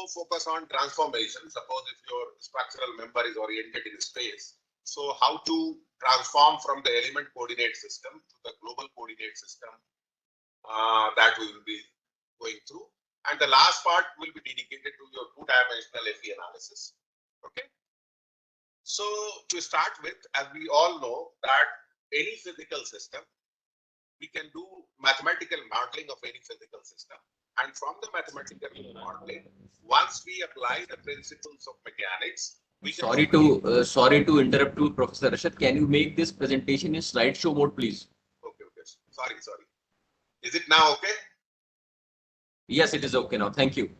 focus on transformation. Suppose if your structural member is oriented in space, so how to transform from the element coordinate system to the global coordinate system, that we will be going through. And the last part will be dedicated to your two-dimensional FE analysis. Okay. So to start with, as we all know that any physical system, we can do mathematical modeling of any physical system. And from the mathematical modeling, once we apply the principles of mechanics, we can sorry to interrupt you, Professor Rashad. Can you make this presentation in slideshow mode, please? Okay. Sorry. Is it now okay? Yes, it is okay now. Thank you.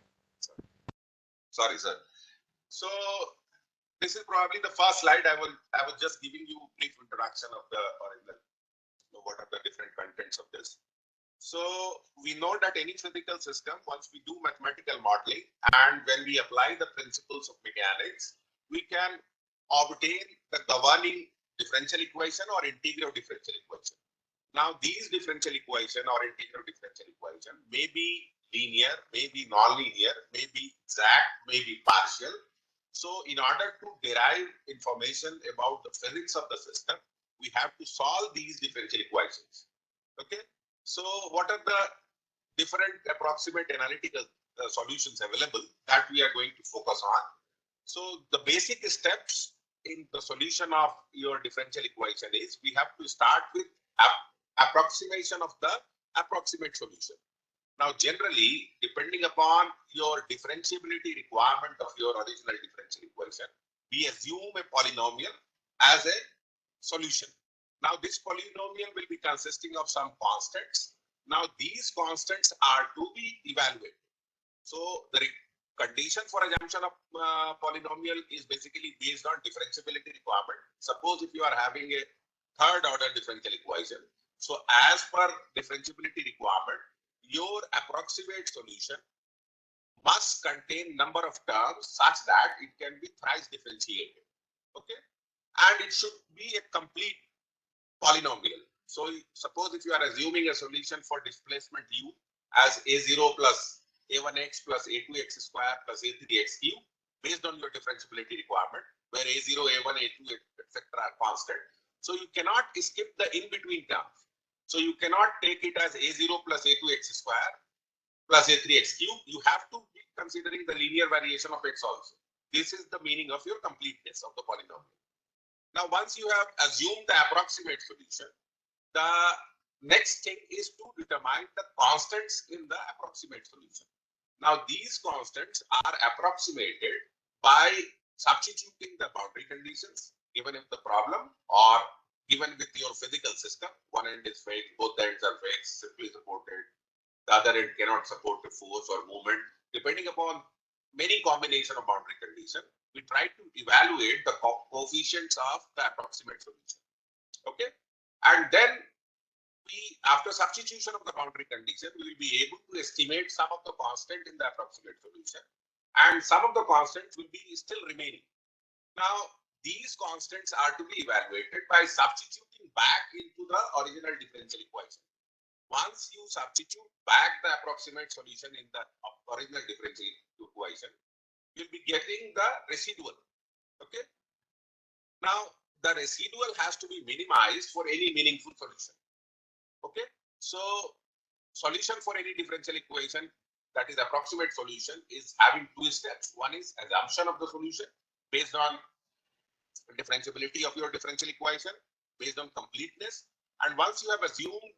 Sorry, sir. So this is probably the first slide. I was just giving you a brief introduction of the original, what are the different contents of this. So we know that any physical system, once we do mathematical modeling and when we apply the principles of mechanics, we can obtain the governing differential equation or integral differential equation. Now these differential equation or integral differential equation may be linear, may be non-linear, may be exact, may be partial. So in order to derive information about the physics of the system, we have to solve these differential equations. Okay. So what are the different approximate analytical solutions available that we are going to focus on? So the basic steps in the solution of your differential equation is we have to start with approximation of the approximate solution. Now, generally, depending upon your differentiability requirement of your original differential equation, we assume a polynomial as a solution. Now, this polynomial will be consisting of some constants. Now, these constants are to be evaluated. So, the condition for assumption of polynomial is basically based on differentiability requirement. Suppose if you are having a third order differential equation, so as per differentiability requirement, your approximate solution must contain number of terms such that it can be thrice differentiated. Okay, and it should be a complete polynomial. So suppose if you are assuming a solution for displacement u as a0 plus a1x plus a2x square plus a3x cube based on your differentiability requirement, where a0, a1, a2, etc. are constant. So you cannot skip the in-between terms. So you cannot take it as a0 plus a2x square plus a3x cube. You have to be considering the linear variation of x also. This is the meaning of your completeness of the polynomial. Now, once you have assumed the approximate solution, the next thing is to determine the constants in the approximate solution. Now, these constants are approximated by substituting the boundary conditions given in the problem or given with your physical system. One end is fixed, both ends are fixed, simply supported. The other end cannot support the force or movement. Depending upon many combination of boundary condition, we try to evaluate the coefficients of the approximate solution. Okay, and then after substitution of the boundary condition, we will be able to estimate some of the constant in the approximate solution, and some of the constants will be still remaining. Now, these constants are to be evaluated by substituting back into the original differential equation. Once you substitute back the approximate solution in the original differential equation, you'll be getting the residual. Okay. Now, the residual has to be minimized for any meaningful solution. Okay. So, solution for any differential equation, that is approximate solution, is having two steps. One is assumption of the solution based on differentiability of your differential equation based on completeness. And once you have assumed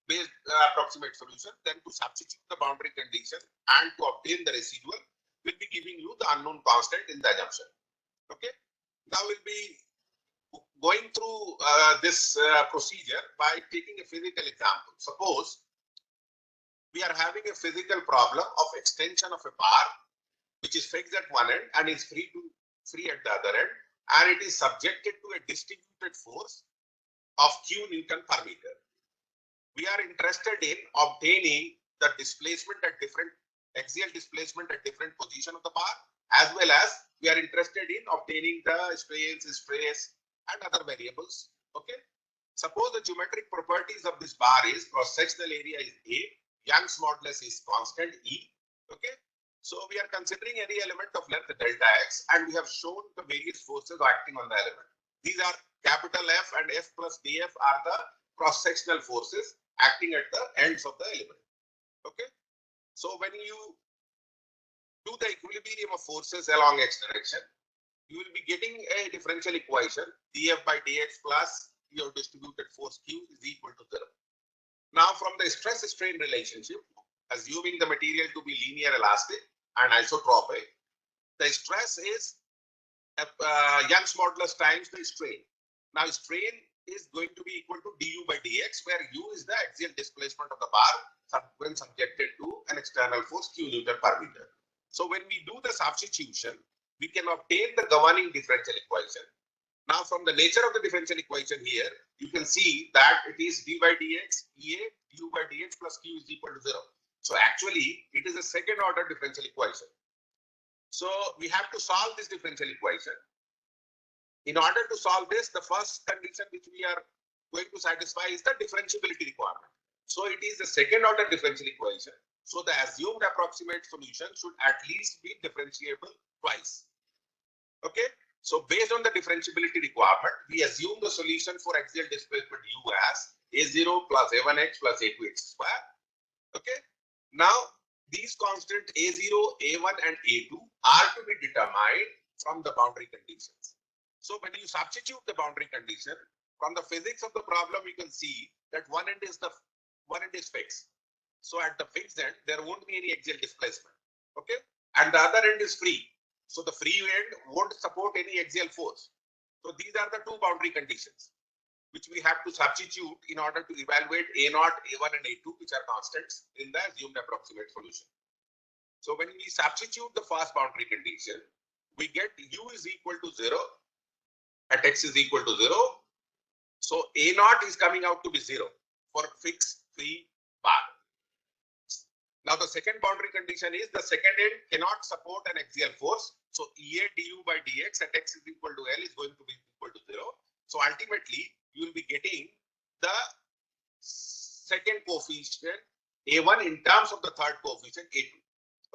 based approximate solution, then to substitute the boundary condition and to obtain the residual, will be giving you the unknown constant in the assumption. Okay. Now we'll be going through this procedure by taking a physical example. Suppose we are having a physical problem of extension of a bar which is fixed at one end and is free at the other end, and it is subjected to a distributed force of q Newton per meter. We are interested in obtaining the displacement at different axial displacement at different position of the bar, as well as we are interested in obtaining the strains, stress, and other variables. Okay. Suppose the geometric properties of this bar is cross-sectional area is A, Young's modulus is constant E. Okay. So we are considering any element of length delta x, and we have shown the various forces acting on the element. These are capital F and F plus df are the cross-sectional forces acting at the ends of the element. Okay. So when you do the equilibrium of forces along x direction, you will be getting a differential equation df by dx plus your distributed force q is equal to 0. Now from the stress strain relationship, assuming the material to be linear elastic and isotropic, the stress is Young's modulus times the strain. Now strain is going to be equal to du by dx, where u is the axial displacement of the bar when subjected to an external force q Newton per meter. So when we do the substitution, we can obtain the governing differential equation. Now from the nature of the differential equation here, you can see that it is d by dx Ea du by dx plus q is equal to 0. So actually it is a second order differential equation. So we have to solve this differential equation. In order to solve this, the first condition which we are going to satisfy is the differentiability requirement. So it is a second order differential equation. So the assumed approximate solution should at least be differentiable twice. Okay. So based on the differentiability requirement, we assume the solution for axial displacement u as a0 plus a1x plus a2x square. Okay. Now these constants a0, a1 and a2 are to be determined from the boundary conditions. So when you substitute the boundary condition from the physics of the problem, you can see that one end is fixed. So at the fixed end, there won't be any axial displacement. Okay. And the other end is free. So the free end won't support any axial force. So these are the two boundary conditions which we have to substitute in order to evaluate A0, A1 and A2, which are constants in the assumed approximate solution. So when we substitute the first boundary condition, we get u is equal to 0 at x is equal to 0. So A0 is coming out to be 0 for fixed free bar. Now the second boundary condition is the second end cannot support an axial force. So Ea du by dx at x is equal to L is going to be equal to 0. So ultimately you will be getting the second coefficient A1 in terms of the third coefficient A2.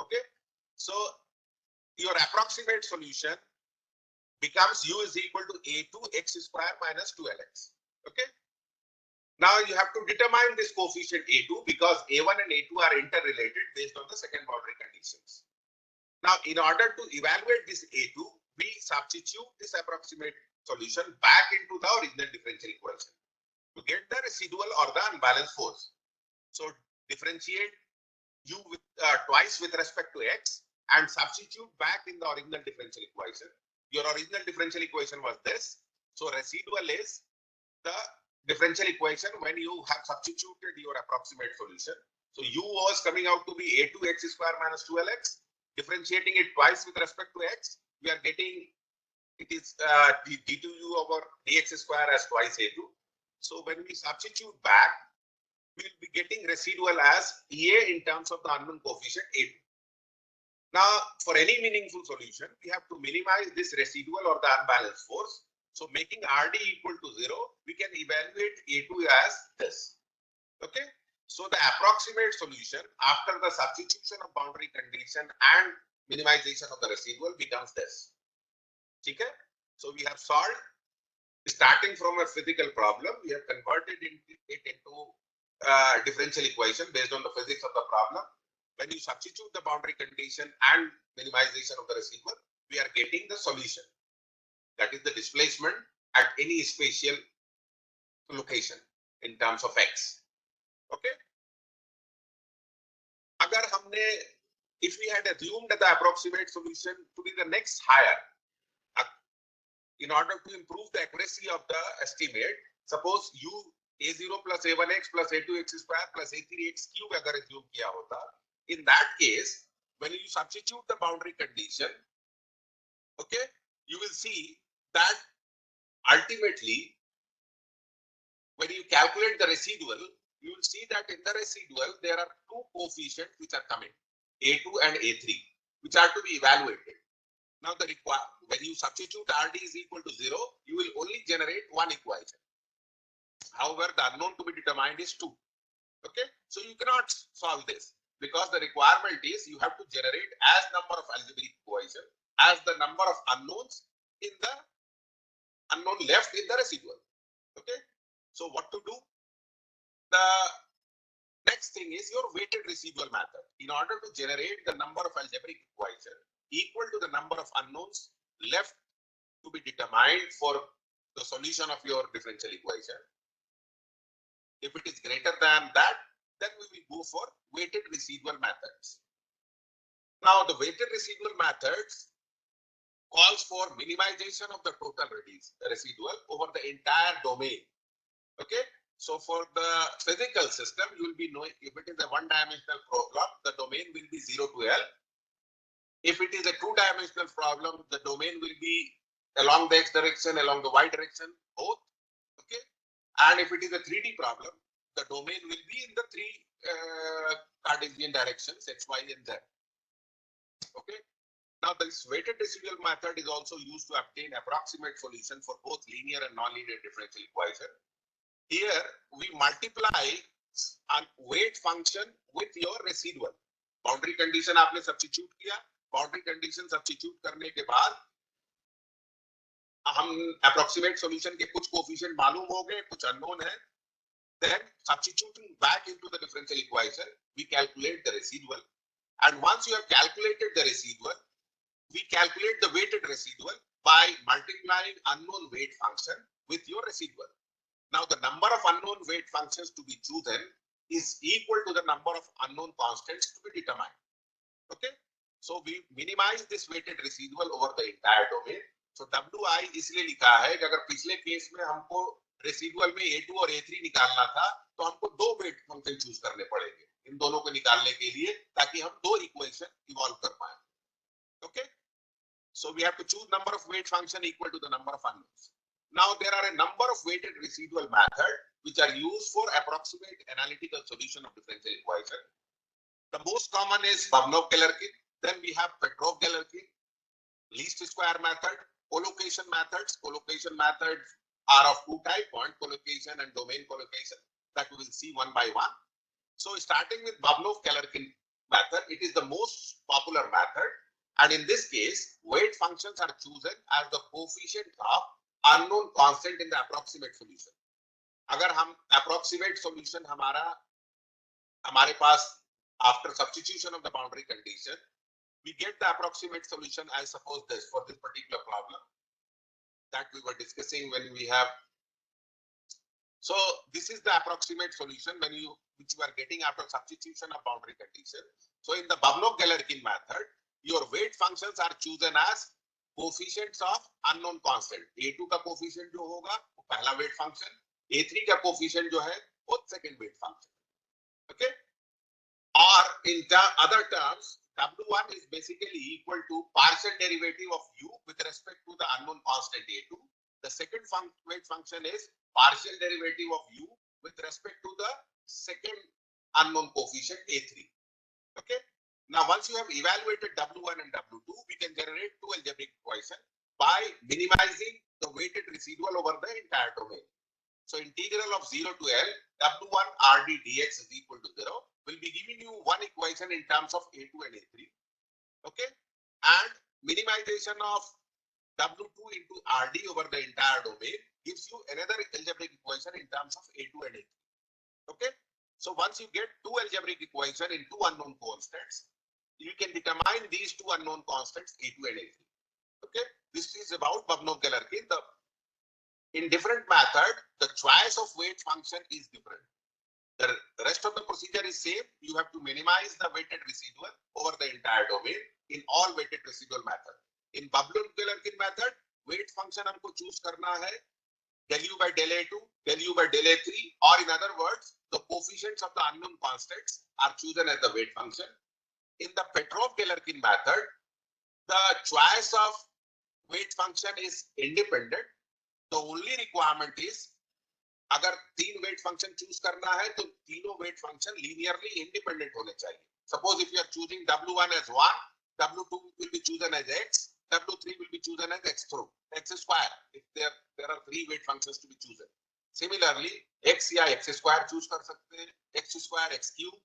Okay. So your approximate solution becomes u is equal to A2 x square minus 2lx. Okay. Now you have to determine this coefficient A2 because A1 and A2 are interrelated based on the second boundary conditions. Now in order to evaluate this A2, we substitute this approximate solution back into the original differential equation to get the residual or the unbalanced force. So differentiate u with, twice with respect to x and substitute back in the original differential equation. Your original differential equation was this. So residual is the differential equation when you have substituted your approximate solution. So u was coming out to be a2 x square minus 2lx. Differentiating it twice with respect to x, we are getting it is d2u over dx square as twice a2. So when we substitute back, we will be getting residual as Ea in terms of the unknown coefficient a2. Now, for any meaningful solution, we have to minimize this residual or the unbalanced force. So making Rd equal to 0, we can evaluate A2 as this. Okay. So the approximate solution after the substitution of boundary condition and minimization of the residual becomes this. Okay. So we have solved, starting from a physical problem, we have converted it into differential equation based on the physics of the problem. When you substitute the boundary condition and minimization of the residual, we are getting the solution. That is the displacement at any spatial location in terms of x. Okay. Agar humne, if we had assumed the approximate solution to be the next higher, in order to improve the accuracy of the estimate, suppose u a0 plus a1x plus a2x square plus a3x cube agar assume kiya hota, in that case, when you substitute the boundary condition, okay, you will see that ultimately, when you calculate the residual, you will see that in the residual, there are two coefficients which are coming, A2 and A3, which are to be evaluated. Now, when you substitute Rd is equal to 0, you will only generate one equation. However, the unknown to be determined is 2. Okay, so you cannot solve this. because the requirement is you have to generate as number of algebraic equation as the number of unknowns in the unknown left in the residual. Okay, so what to do? The next thing is your weighted residual method. In order to generate the number of algebraic equation equal to the number of unknowns left to be determined for the solution of your differential equation, if it is greater than that, then we will go for weighted residual methods. Now, the weighted residual methods calls for minimization of the total residual over the entire domain. Okay, so for the physical system, you will be knowing if it is a one-dimensional problem, the domain will be 0 to L. If it is a two-dimensional problem, the domain will be along the x direction, along the y direction, both. Okay, and if it is a 3D problem, the domain will be in the three Cartesian directions, x, y, and z. Okay. Now, this weighted residual method is also used to obtain approximate solution for both linear and nonlinear differential equation. Here, we multiply a weight function with your residual. Boundary condition आपने substitute किया. Boundary condition substitute करने के बाद हम approximate solution के कुछ coefficient मालूम हो गए, कुछ unknown है. Then substituting back into the differential equation, we calculate the residual. And once you have calculated the residual, we calculate the weighted residual by multiplying unknown weight function with your residual. Now, the number of unknown weight functions to be chosen is equal to the number of unknown constants to be determined. Okay, so we minimize this weighted residual over the entire domain. So WI इसलिए लिखा है कि अगर पिछले case में हमको residual में A2 और A3 निकालना था, तो हमको दो वेट फंक्शन चूज करने पड़ेंगे इन दोनों को निकालने के लिए, ताकि हम दो इक्वेशन इवॉल्व कर पाए. Okay, so we have to choose number of weight function equal to the number of unknowns. Now, there are a number of weighted residual methods which are used for approximate analytical solution of differential equation. The most common is Babnov-Galerkin. Then we have Petrov-Galerkin, least square method, collocation methods. Collocation methods are of two types, point collocation and domain collocation, that we will see one by one. So, starting with Babnov-Galerkin method, it is the most popular method. And in this case, weight functions are chosen as the coefficient of unknown constant in the approximate solution. अगर हम approximate solution हमारे पास after substitution of the boundary condition, we get the approximate solution as suppose this for this particular problem that we were discussing when we have. So this is the approximate solution which you are getting after substitution of boundary condition. So in the Babnov-Galerkin method, your weight functions are chosen as coefficients of unknown constant. A2 का coefficient जो होगा वो पहला weight function, A3 का coefficient जो है वो second weight function. Okay, or in other terms, W1 is basically equal to partial derivative of U with respect to the unknown constant A2. The second weight function is partial derivative of U with respect to the second unknown coefficient A3. Okay. Now, once you have evaluated W1 and W2, we can generate two algebraic equations by minimizing the weighted residual over the entire domain. So, integral of 0 to L, W1 RD dx is equal to 0 will be giving you one equation in terms of A2 and A3. Okay. And minimization of W2 into RD over the entire domain gives you another algebraic equation in terms of A2 and A3. Okay. So, once you get two algebraic equations in two unknown constants, you can determine these two unknown constants A2 and A3. Okay, this is about Babnov-Galerkin. In different method, the choice of weight function is different. The rest of the procedure is same. You have to minimize the weighted residual over the entire domain in all weighted residual method. In Babnov-Galerkin method, weight function हमको choose करना है del U by del A2, del U by del A3, or in other words, the coefficients of the unknown constants are chosen as the weight function. In the Petrov-Galerkin method, the choice of weight function is independent. The only requirement is अगर तीन weight function choose करना है तो तीनों weight function linearly independent होने चाहिए. Suppose if you are choosing W1 as 1, W2 will be chosen as X, W3 will be chosen as X square. If there are three weight functions to be chosen. Similarly, X या X square choose कर सकते हैं, X square, X cube.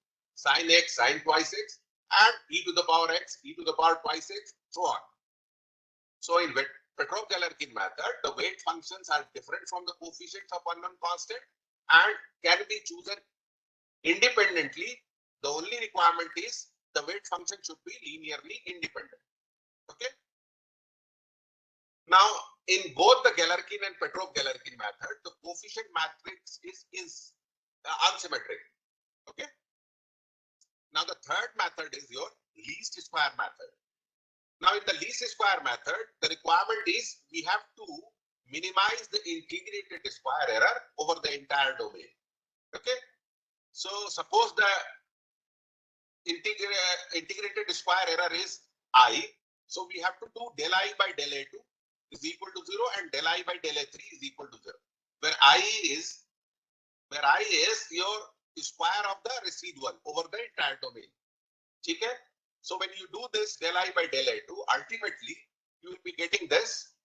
sine x, sine twice x, and e to the power x, e to the power twice x, so on. So in Petrov-Galerkin method, the weight functions are different from the coefficients of unknown constant and can be chosen independently. The only requirement is the weight function should be linearly independent. Okay. Now, in both the Galerkin and Petrov-Galerkin method, the coefficient matrix is unsymmetric. Okay. Now, the third method is your least square method. Now, in the least square method, the requirement is we have to minimize the integrated square error over the entire domain. Okay. So, suppose the integrated square error is I. So, we have to do del I by del A2 is equal to 0 and del I by del A3 is equal to 0. Where I is your square of the residual over the entire domain. Okay? So when you do this del I by del A2, ultimately you will be getting this.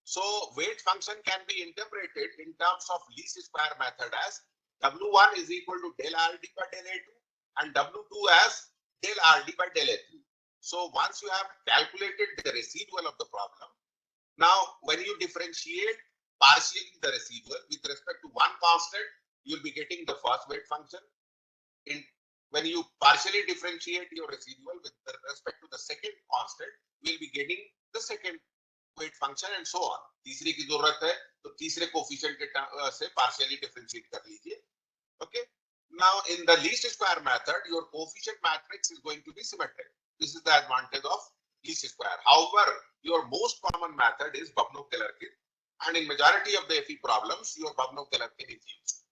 So weight function can be interpreted in terms of least square method as W1 is equal to del RD by del A2 and W2 as del RD by del A3. So once you have calculated the residual of the problem, now when you differentiate partially the residual with respect to one constant, you will be getting the first weight function. When you partially differentiate your residual with respect to the second constant, we will be getting the second weight function and so on. तीसरे की जरूरत है तो तीसरे coefficient से partially differentiate कर लीजिए. Okay. Now in the least square method, your coefficient matrix is going to be symmetric. This is the advantage of least square. However, your most common method is Babnov-Galerkin, and in majority of the FE problems, your Babnov-Galerkin is used.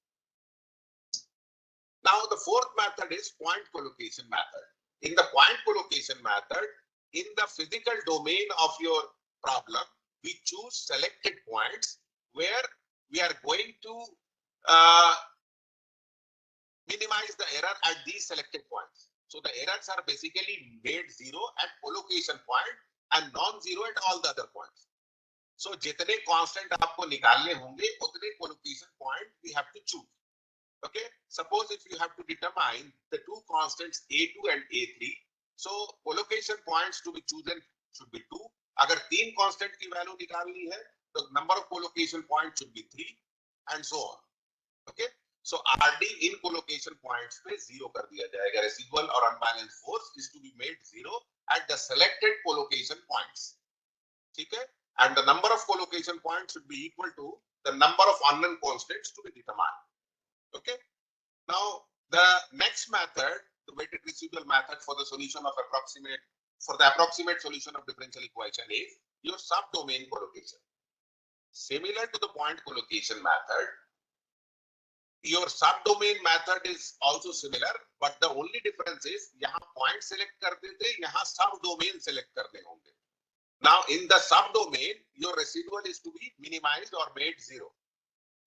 Now, the fourth method is point collocation method. In the point collocation method, in the physical domain of your problem, we choose selected points where we are going to minimize the error at these selected points. So the errors are basically made zero at collocation point and non-zero at all the other points. So जितने constant आपको निकालने होंगे उतने collocation point we have to choose. Okay, suppose if you have to determine the two constants A2 and A3, so collocation points to be chosen should be 2. अगर तीन constant की value निकालनी है, the number of collocation points should be 3 and so on. Okay, so RD in collocation points पे 0 कर दिया जाएगा. Residual or unbalanced force is to be made 0 at the selected collocation points. ठीक है, and the number of collocation points should be equal to the number of unknown constants to be determined. Okay. Now the next method, the weighted residual method for the solution of approximate solution of differential equation is your subdomain collocation. Similar to the point collocation method, your subdomain method is also similar, but the only difference is यहाँ point select करते थे, यहाँ subdomain select करने होंगे. Now in the subdomain, your residual is to be minimized or made 0.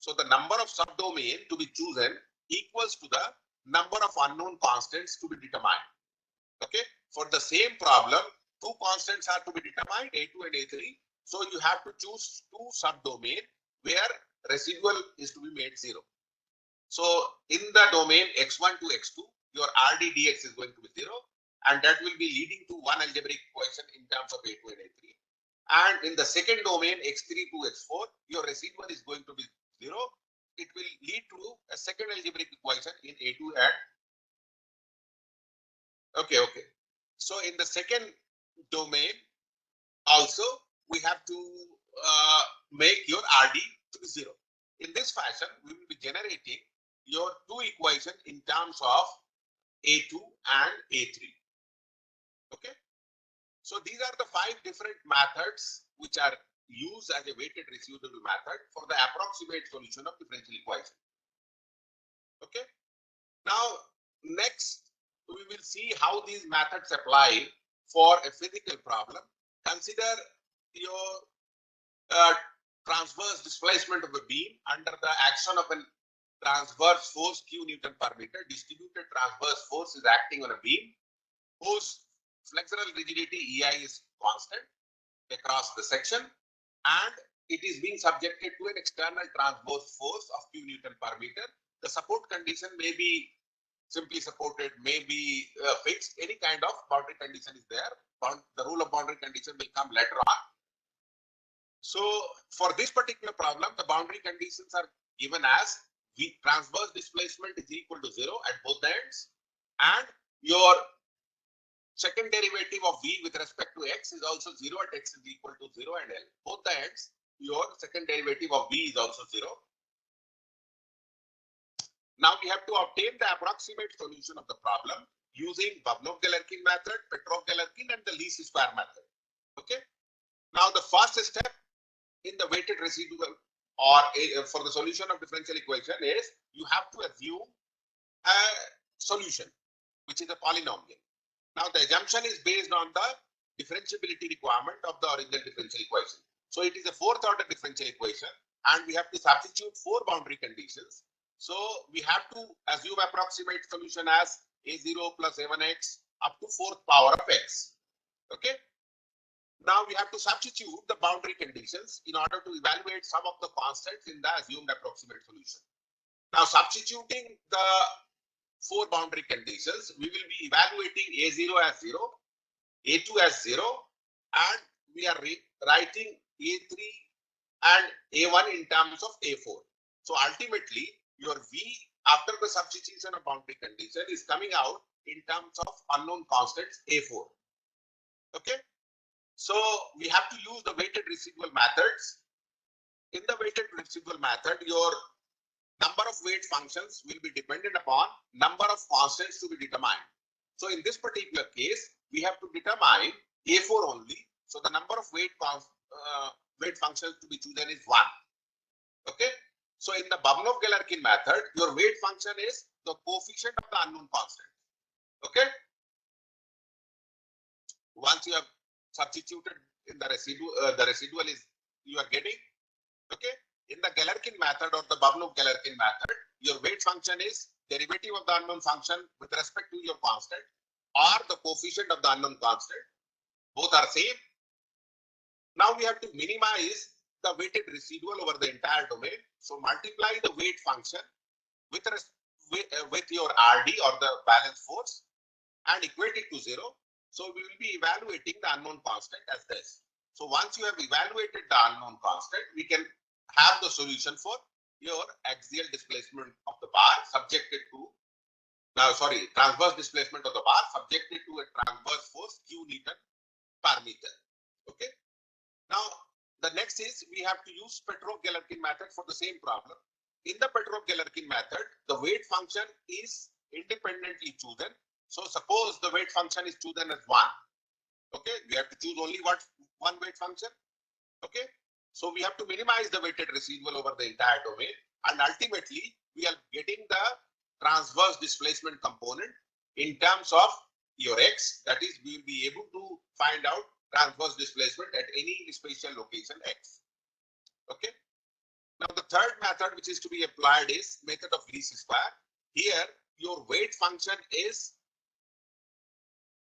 So the number of subdomain to be chosen equals to the number of unknown constants to be determined. Okay. For the same problem, two constants are to be determined, A2 and A3. So you have to choose two subdomain where residual is to be made 0. So in the domain x1 to x2, your RD dx is going to be 0, and that will be leading to one algebraic equation in terms of A2 and A3. And in the second domain x3 to x4, your residual is going to be 0. It will lead to a second algebraic equation in A2 and okay. So in the second domain also we have to make your RD to be 0. In this fashion, we will be generating your two equations in terms of A2 and A3. Okay. So these are the 5 different methods which are used as a weighted residual method for the approximate solution of differential equation. Okay. Now, next we will see how these methods apply for a physical problem. Consider your transverse displacement of a beam under the action of a transverse force Q Newton per meter. Distributed transverse force is acting on a beam whose flexural rigidity EI is constant across the section, and it is being subjected to an external transverse force of Q Newton per meter. The support condition may be simply supported, may be fixed. Any kind of boundary condition is there. The rule of boundary condition will come later on. So for this particular problem, the boundary conditions are given as V transverse displacement is equal to 0 at both ends, and your second derivative of V with respect to x is also 0 at x is equal to 0 and L. Both the ends, your second derivative of V is also 0. Now we have to obtain the approximate solution of the problem using Babnov-Galerkin method, Petrov-Galerkin, and the least square method. Okay. Now the first step in the weighted residual or for the solution of differential equation is you have to assume a solution which is a polynomial. Now the assumption is based on the differentiability requirement of the original differential equation. So it is a fourth order differential equation, and we have to substitute 4 boundary conditions. So we have to assume approximate solution as a0 plus a1x up to 4th power of x. Okay. Now we have to substitute the boundary conditions in order to evaluate some of the constants in the assumed approximate solution. Now substituting the 4 boundary conditions, we will be evaluating a0 as 0, a2 as 0, and we are writing a3 and a1 in terms of a4. So ultimately, your V after the substitution of boundary condition is coming out in terms of unknown constants a4. Okay. So we have to use the weighted residual methods. In the weighted residual method, your number of weight functions will be dependent upon number of constants to be determined. So in this particular case, we have to determine a4 only. So the number of weight functions to be chosen is 1. Okay. So in the Babnov-Galerkin method, your weight function is the coefficient of the unknown constant. Okay. Once you have substituted in the residual is you are getting. Okay. In the Galerkin method or the Babnov-Galerkin method, your weight function is derivative of the unknown function with respect to your constant or the coefficient of the unknown constant. Both are same. Now we have to minimize the weighted residual over the entire domain. So multiply the weight function with your RD or the balance force and equate it to 0. So we will be evaluating the unknown constant as this. So once you have evaluated the unknown constant, we can have the solution for your axial displacement of the bar subjected to transverse displacement of the bar subjected to a transverse force Q Newton per meter. Okay. Now the next is we have to use Petrov-Galerkin method for the same problem. In the Petrov-Galerkin method, the weight function is independently chosen. So suppose the weight function is chosen as 1. Okay, we have to choose only one weight function. Okay, so we have to minimize the weighted residual over the entire domain, and ultimately we are getting the transverse displacement component in terms of your x. That is, we will be able to find out transverse displacement at any spatial location x. Okay. Now the third method which is to be applied is method of least square. Here your weight function is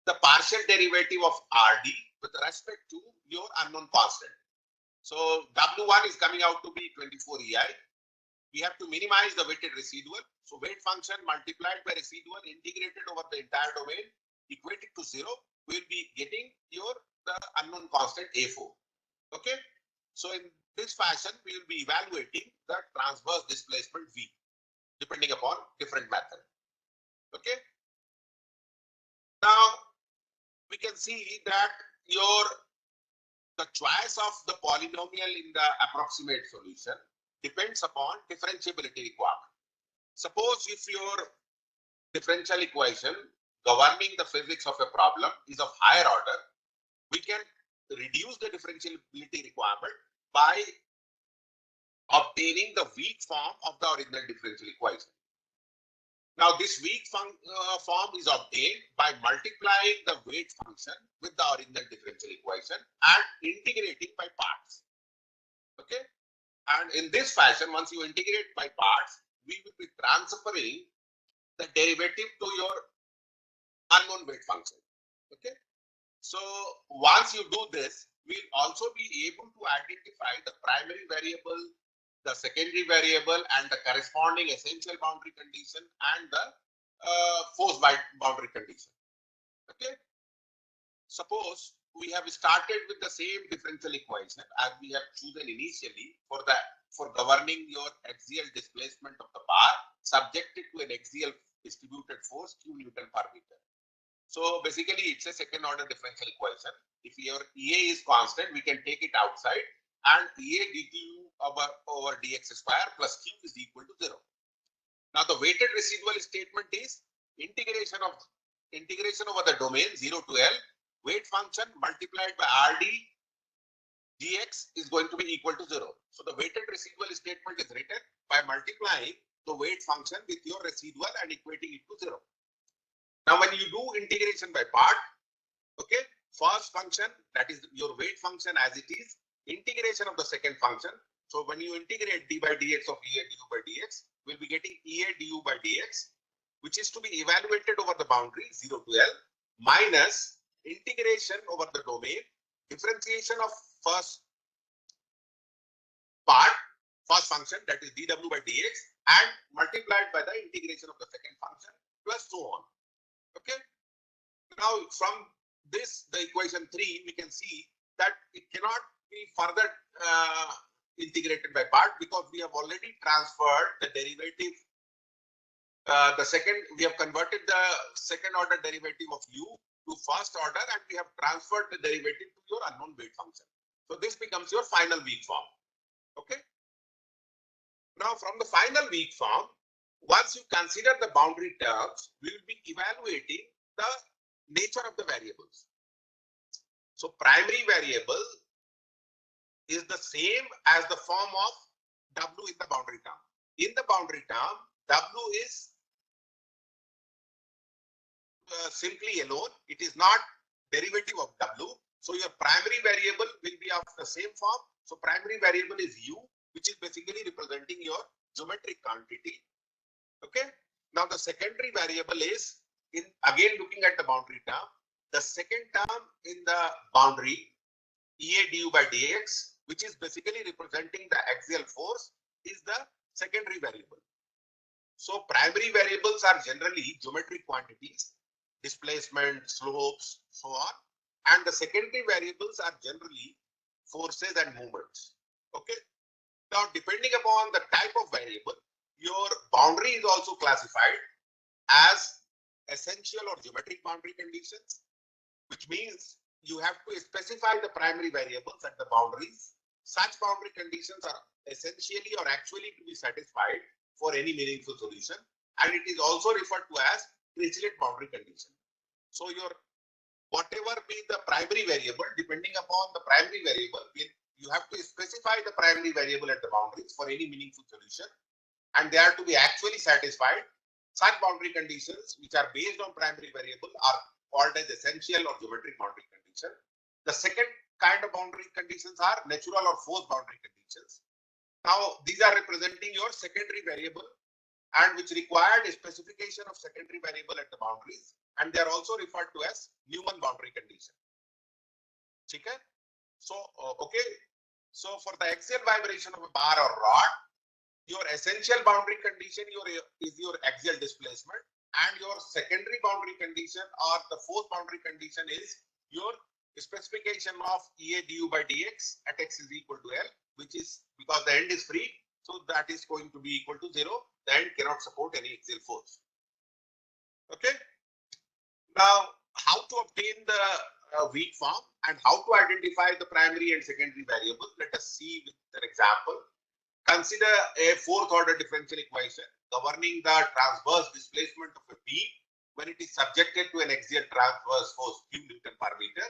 the partial derivative of RD with respect to your unknown constant. So W1 is coming out to be 24 EI. We have to minimize the weighted residual. So weight function multiplied by residual integrated over the entire domain equated to 0. We will be getting the unknown constant A4. Okay. So in this fashion, we will be evaluating the transverse displacement V depending upon different method. Okay. Now we can see that the choice of the polynomial in the approximate solution depends upon differentiability requirement. Suppose if your differential equation governing the physics of a problem is of higher order, we can reduce the differentiability requirement by obtaining the weak form of the original differential equation. Now this weak form is obtained by multiplying the weight function with the original differential equation and integrating by parts. Okay. And in this fashion, once you integrate by parts, we will be transferring the derivative to your unknown weight function. Okay. So once you do this, we'll also be able to identify the primary variable, the secondary variable, and the corresponding essential boundary condition and the force boundary condition. Okay. Suppose we have started with the same differential equation as we have chosen initially for governing your axial displacement of the bar subjected to an axial distributed force Q Newton per meter. So basically, it's a second order differential equation. If your EA is constant, we can take it outside, and EA dQ over dx square plus Q is equal to 0. Now the weighted residual statement is integration over the domain 0 to L, weight function multiplied by RD dx is going to be equal to 0. So the weighted residual statement is written by multiplying the weight function with your residual and equating it to 0. Now when you do integration by part, okay, first function, that is your weight function as it is, integration of the second function. So when you integrate d by dx of EA du by dx, we'll be getting EA du by dx, which is to be evaluated over the boundary 0 to L, minus integration over the domain, differentiation of first part, first function, that is dw by dx, and multiplied by the integration of the second function, plus so on. Okay. Now from this, the equation 3, we can see that it cannot be further integrated by part because we have already transferred the derivative. We have converted the second order derivative of u to first order, and we have transferred the derivative to your unknown weight function. So this becomes your final weak form. Okay. Now from the final weak form, once you consider the boundary terms, we will be evaluating the nature of the variables. So primary variable is the same as the form of W in the boundary term. In the boundary term, W is simply alone. It is not derivative of W. So your primary variable will be of the same form. So primary variable is U, which is basically representing your geometric quantity. Okay. Now the secondary variable is, again looking at the boundary term, the second term in the boundary, EA du by dx, which is basically representing the axial force, is the secondary variable. So primary variables are generally geometric quantities, displacement, slopes, so on, and the secondary variables are generally forces and moments. Okay. Now depending upon the type of variable, your boundary is also classified as essential or geometric boundary conditions, which means you have to specify the primary variables at the boundaries. Such boundary conditions are essentially or actually to be satisfied for any meaningful solution, and it is also referred to as Dirichlet boundary condition. So your whatever be the primary variable, depending upon the primary variable, you have to specify the primary variable at the boundaries for any meaningful solution, and they are to be actually satisfied. Such boundary conditions which are based on primary variable are called as essential or geometric boundary condition. The second kind of boundary conditions are natural or forced boundary conditions. Now these are representing your secondary variable and which required a specification of secondary variable at the boundaries, and they are also referred to as Newman boundary condition. Okay. So okay. So for the axial vibration of a bar or rod, your essential boundary condition is your axial displacement, and your secondary boundary condition or the force boundary condition is your specification of EA du by dx at x is equal to L, which is because the end is free, so that is going to be equal to 0. The end cannot support any axial force. Okay. Now, how to obtain the weak form and how to identify the primary and secondary variables? Let us see with an example. Consider a fourth order differential equation governing the transverse displacement of a beam when it is subjected to an axial transverse force Q Newton per meter.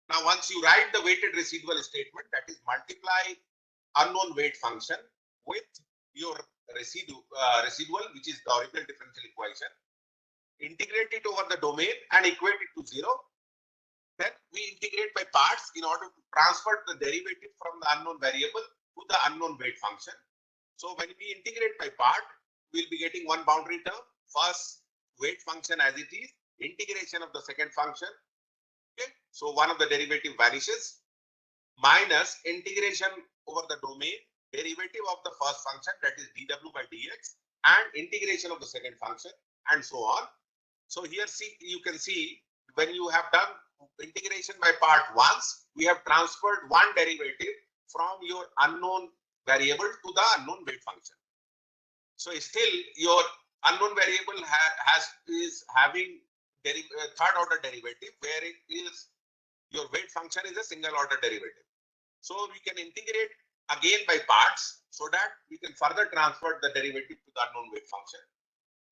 Now, once you write the weighted residual statement, that is multiply unknown weight function with your residual, which is the original differential equation, integrate it over the domain and equate it to 0. Then we integrate by parts in order to transfer the derivative from the unknown variable to the unknown weight function. So when we integrate by part, we'll be getting one boundary term, first weight function as it is, integration of the second function. Okay, so one of the derivative vanishes, minus integration over the domain, derivative of the first function, that is dw by dx, and integration of the second function. and so on. So here you can see when you have done integration by part once, we have transferred one derivative from your unknown variable to the unknown weight function. So still your unknown variable is having third order derivative, where it is your weight function is a single order derivative. So we can integrate again by parts so that we can further transfer the derivative to the unknown weight function.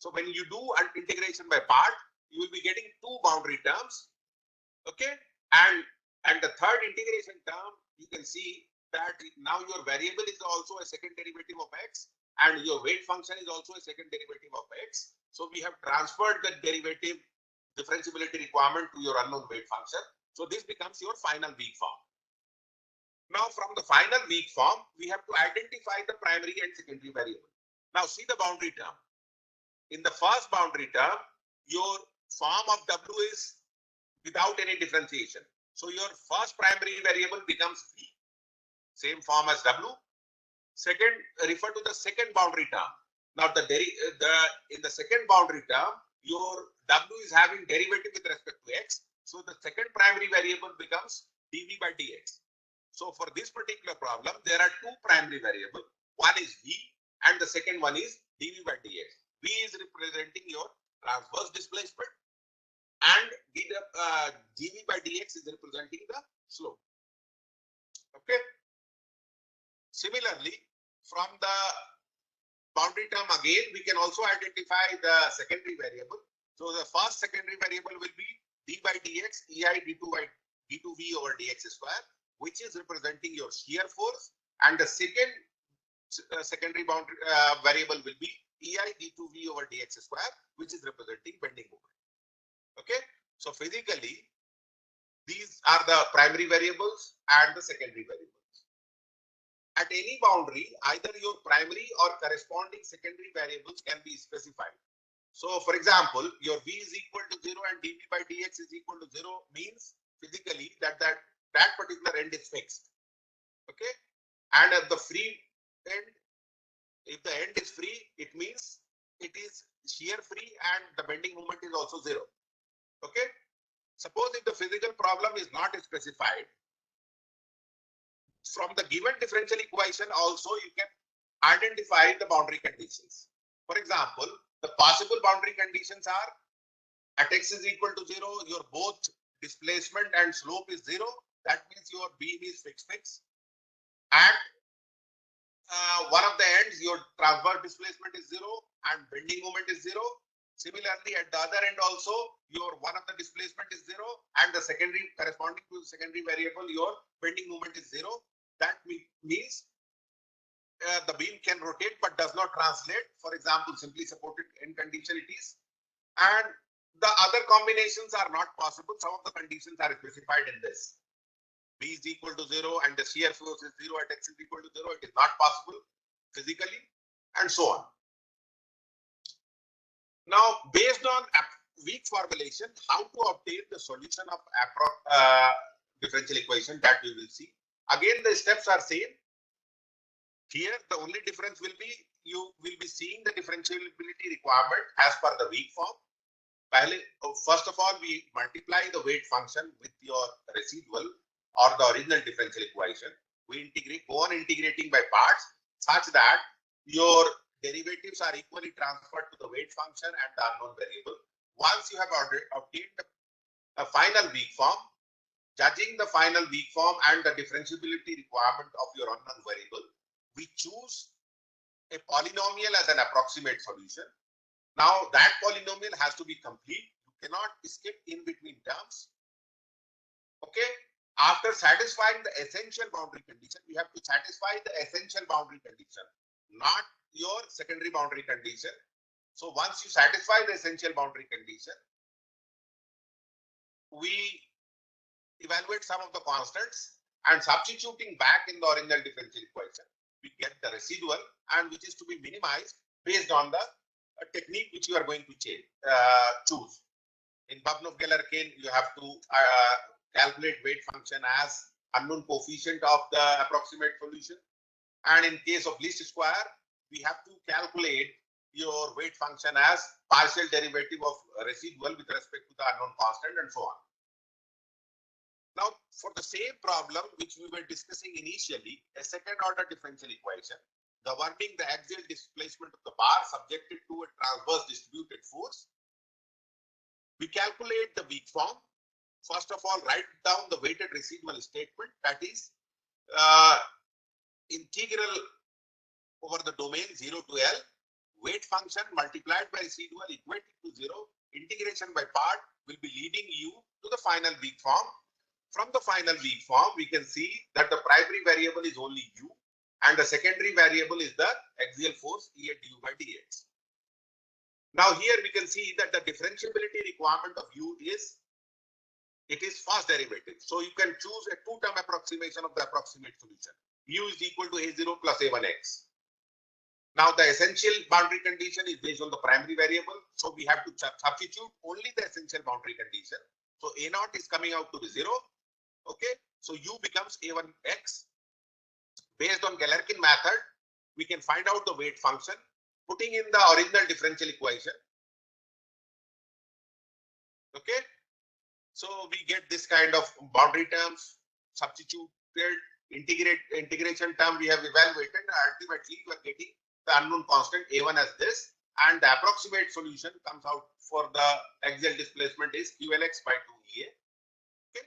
So when you do an integration by part, you will be getting two boundary terms. Okay, and the third integration term, you can see that now your variable is also a second derivative of x, and your weight function is also a second derivative of x. So we have transferred the derivative differentiability requirement to your unknown weight function. So this becomes your final weak form. Now from the final weak form, we have to identify the primary and secondary variable. Now see the boundary term. In the first boundary term, your form of W is without any differentiation. So your first primary variable becomes V, same form as W. Second, refer to the second boundary term. Now in the second boundary term, your W is having derivative with respect to x. So the second primary variable becomes dV by dx. So for this particular problem, there are two primary variables. One is V and the second one is dV by dx. V is representing your transverse displacement and dV by dx is representing the slope. Okay. Similarly, from the boundary term again, we can also identify the secondary variable. So the first secondary variable will be d by dx ei d2v over dx square, which is representing your shear force, and the second secondary boundary variable will be ei d2v over dx square, which is representing bending moment. Okay, so physically these are the primary variables and the secondary variables. At any boundary, either your primary or corresponding secondary variables can be specified. So for example, your v is equal to 0 and dv by dx is equal to 0 means physically that particular end is fixed. Okay, and at the free end, if the end is free, it means it is shear free and the bending moment is also 0. Okay, suppose if the physical problem is not specified, from the given differential equation also you can identify the boundary conditions. For example, the possible boundary conditions are at x is equal to 0, your both displacement and slope is 0. That means your beam is fixed. At one of the ends, your transverse displacement is 0 and bending moment is 0. Similarly, at the other end also, your one of the displacement is 0 and the secondary corresponding to the secondary variable, your bending moment is 0. That means the beam can rotate but does not translate. For example, simply supported end condition it is. And the other combinations are not possible. Some of the conditions are specified in this. B is equal to 0 and the shear force is 0 at x is equal to 0. It is not possible physically, and so on. Now, based on weak formulation, how to obtain the solution of differential equation, that we will see. Again, the steps are same. Here, the only difference will be you will be seeing the differentiability requirement as per the weak form. First of all, we multiply the weight function with your residual or the original differential equation. We go on integrating by parts such that your derivatives are equally transferred to the weight function and the unknown variable. Once you have obtained a final weak form, judging the final weak form and the differentiability requirement of your unknown variable, we choose a polynomial as an approximate solution. Now that polynomial has to be complete. You cannot skip in between terms. Okay. After satisfying the essential boundary condition, we have to satisfy the essential boundary condition, not your secondary boundary condition. So once you satisfy the essential boundary condition, we evaluate some of the constants and substituting back in the original differential equation, we get the residual, and which is to be minimized based on the technique which you are going to choose. In Babnov-Geller-Kane, you have to calculate weight function as unknown coefficient of the approximate solution, and in case of least square, we have to calculate your weight function as partial derivative of residual with respect to the unknown constant and so on. Now, for the same problem which we were discussing initially, a second order differential equation governing the axial displacement of the bar subjected to a transverse distributed force, we calculate the weak form. First of all, write down the weighted residual statement, that is integral over the domain 0 to L, weight function multiplied by residual equated to 0, integration by part will be leading you to the final weak form. From the final weak form, we can see that the primary variable is only u and the secondary variable is the axial force E at du by dx. Now here we can see that the differentiability requirement of u is, it is first derivative. So you can choose a two-term approximation of the approximate solution. U is equal to a0 plus a1x. Now the essential boundary condition is based on the primary variable. So we have to substitute only the essential boundary condition. So a0 is coming out to be 0. Okay. So u becomes a1x. Based on Galerkin method, we can find out the weight function, putting in the original differential equation. Okay. So we get this kind of boundary terms, substituted, integration term we have evaluated, and ultimately you are getting the unknown constant a1 as this, and the approximate solution comes out for the axial displacement is qlx by 2ea. Okay.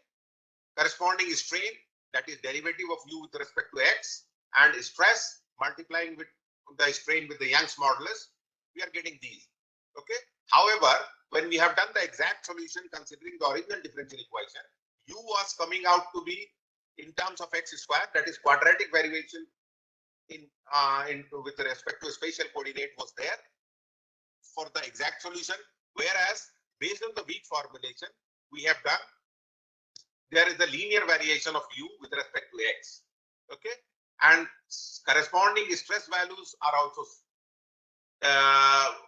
Corresponding strain, that is derivative of u with respect to x, and stress multiplying with the strain with the Young's modulus, we are getting these. Okay. However, when we have done the exact solution considering the original differential equation, u was coming out to be in terms of x square, that is quadratic variation in with respect to a spatial coordinate was there for the exact solution, whereas based on the weak formulation we have done, there is a linear variation of u with respect to x. Okay, and corresponding stress values are also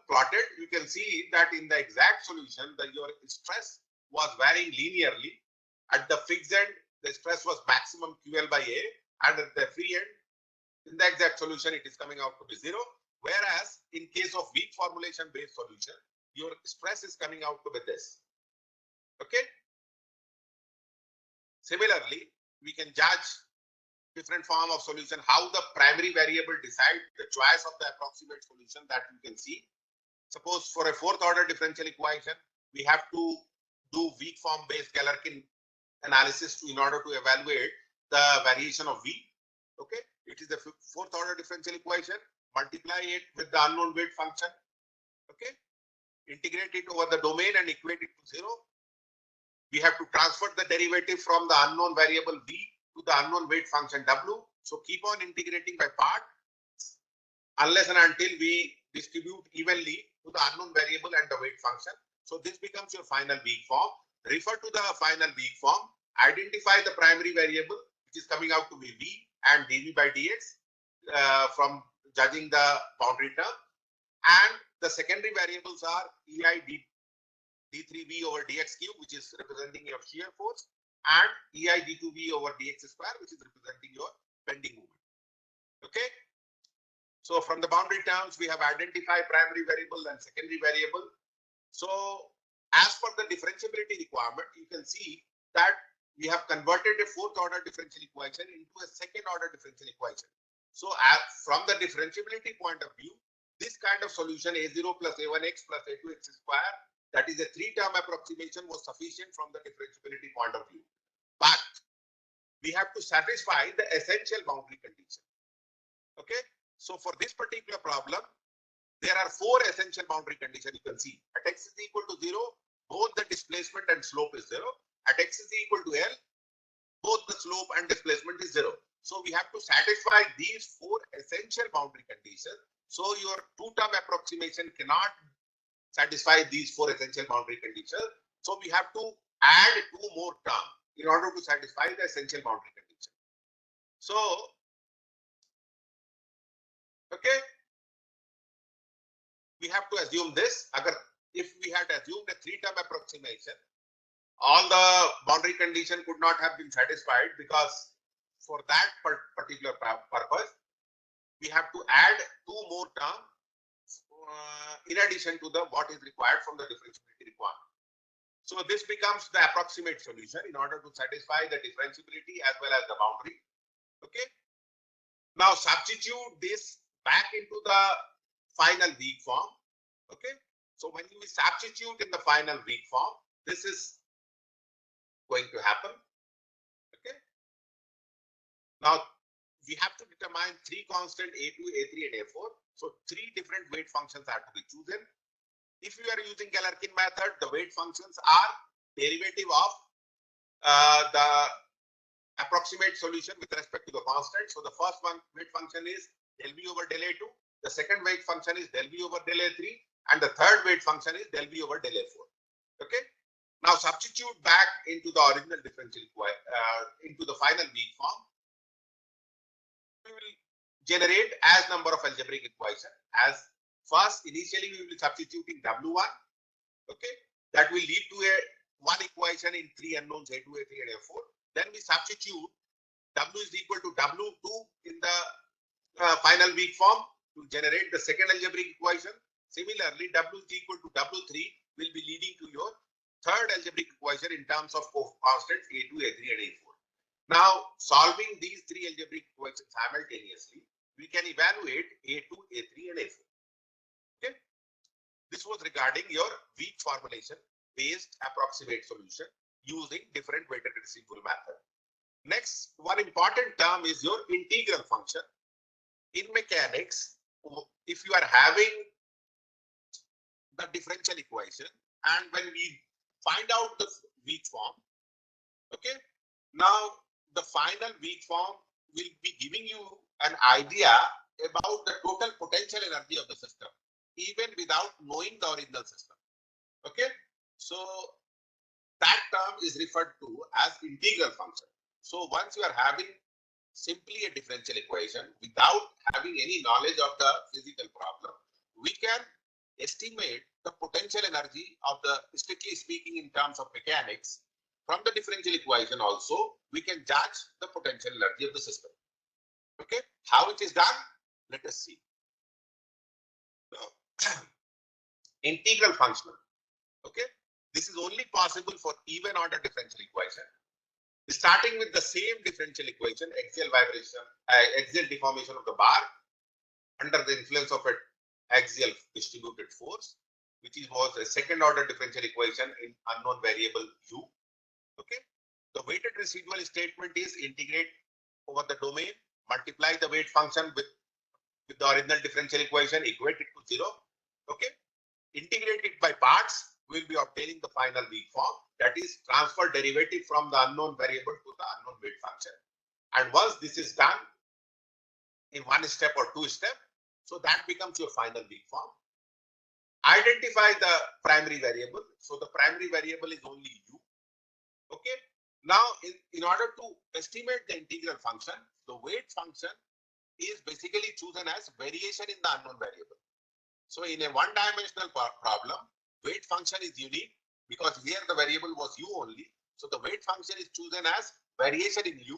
plotted. You can see that in the exact solution, your stress was varying linearly. At the fixed end, the stress was maximum QL by A, and at the free end, in the exact solution, it is coming out to be 0. Whereas in case of weak formulation based solution, your stress is coming out to be this. Okay. Similarly, we can judge different form of solution, how the primary variable decides the choice of the approximate solution, that you can see. Suppose for a fourth order differential equation, we have to do weak form based Galerkin analysis in order to evaluate the variation of V. Okay, it is the fourth order differential equation, multiply it with the unknown weight function. Okay, integrate it over the domain and equate it to 0. We have to transfer the derivative from the unknown variable V to the unknown weight function W. So keep on integrating by part unless and until we distribute evenly to the unknown variable and the weight function. So this becomes your final weak form. Refer to the final weak form. Identify the primary variable, which is coming out to be V and dV by dx from judging the boundary term. And the secondary variables are EI d3V over dx cube, which is representing your shear force, and EI d2V over dx square, which is representing your bending moment. Okay. So from the boundary terms, we have identified primary variable and secondary variable. So as per the differentiability requirement, you can see that we have converted a fourth order differential equation into a second order differential equation. So from the differentiability point of view, this kind of solution a0 plus a1x plus a2x square, that is a three-term approximation, was sufficient from the differentiability point of view. But we have to satisfy the essential boundary condition. Okay. So for this particular problem, there are 4 essential boundary conditions you can see. At x is equal to 0, both the displacement and slope is 0. At x is equal to L, both the slope and displacement is 0. So we have to satisfy these 4 essential boundary conditions. So your two-term approximation cannot satisfy these 4 essential boundary conditions. So we have to add 2 more terms in order to satisfy the essential boundary condition. So, okay, we have to assume this. If we had assumed a 3-term approximation, all the boundary condition could not have been satisfied, because for that particular purpose, we have to add 2 more terms in addition to the what is required from the differentiability requirement. So this becomes the approximate solution in order to satisfy the differentiability as well as the boundary. Okay. Now substitute this back into the final weak form. Okay. So when you substitute in the final weak form, this is going to happen. Okay. Now we have to determine three constant A2, A3, and A4. So three different weight functions have to be chosen. If you are using Galerkin method, the weight functions are derivative of the approximate solution with respect to the constant. So the first one weight function is del V over del A2. The second weight function is del V over del A3. And the third weight function is del V over del A4. Okay. Now substitute back into the original differential into the final weak form. We will generate as number of algebraic equation. As first, initially we will be substituting W1. Okay. That will lead to a one equation in three unknowns A2, A3, and A4. Then we substitute W is equal to W2 in the final weak form to generate the second algebraic equation. Similarly, W is equal to W3 will be leading to your third algebraic equation in terms of constants A2, A3, and A4. Now, solving these three algebraic equations simultaneously, we can evaluate A2, A3, and A4. Okay. This was regarding your weak formulation based approximate solution using different weighted residual method. Next, one important term is your integral function. In mechanics, if you are having the differential equation and when we find out the weak form, okay, now the final weak form will be giving you an idea about the total potential energy of the system, even without knowing the original system. Okay, so that term is referred to as integral function. So once you are having simply a differential equation without having any knowledge of the physical problem, we can estimate the potential energy of the, strictly speaking in terms of mechanics, from the differential equation also, we can judge the potential energy of the system. Okay, how it is done? Let us see. So, integral function. Okay, this is only possible for even order differential equation. Starting with the same differential equation, axial vibration, axial deformation of the bar under the influence of an axial distributed force, which was a second order differential equation in unknown variable u. Okay, the weighted residual statement is integrate over the domain, multiply the weight function with the original differential equation, equate it to 0. Okay, integrate it by parts, we will be obtaining the final weak form, that is transfer derivative from the unknown variable to the unknown weight function. And once this is done in one step or two steps, so that becomes your final weak form. Identify the primary variable. So the primary variable is only u. Okay. Now, in order to estimate the integral function, the weight function is basically chosen as variation in the unknown variable. So in a one-dimensional problem, weight function is unique because here the variable was u only. So the weight function is chosen as variation in u.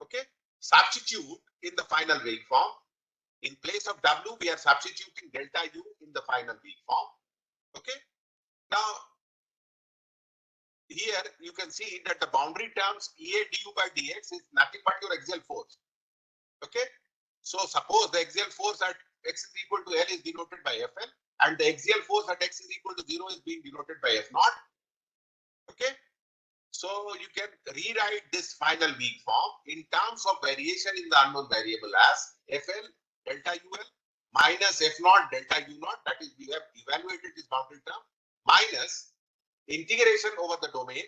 Okay. Substitute in the final weak form. In place of w, we are substituting delta u in the final weak form. Okay. Now, here you can see that the boundary terms EA du by dx is nothing but your axial force. Okay. So suppose the axial force at x is equal to L is denoted by Fl, and the axial force at x is equal to 0 is being denoted by F naught. Okay. So you can rewrite this final weak form in terms of variation in the unknown variable as Fl delta UL minus F naught delta U naught, that is we have evaluated this boundary term, minus integration over the domain.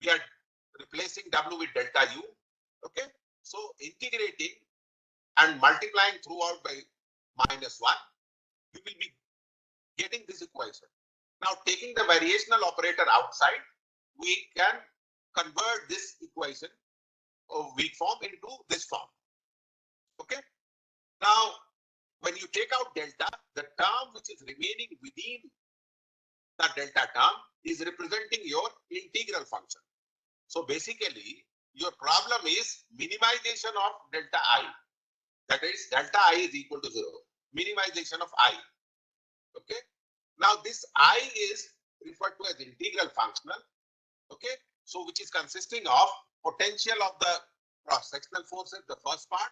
We are replacing W with delta U. Okay. So integrating and multiplying throughout by -1, you will be getting this equation. Now taking the variational operator outside, we can convert this equation of weak form into this form. Okay. Now, when you take out delta, the term which is remaining within the delta term is representing your integral function. So basically, your problem is minimization of delta I. That is, delta I is equal to 0. minimization of I. Okay. Now this I is referred to as integral functional. Okay. So which is consisting of potential of the cross-sectional forces, the first part,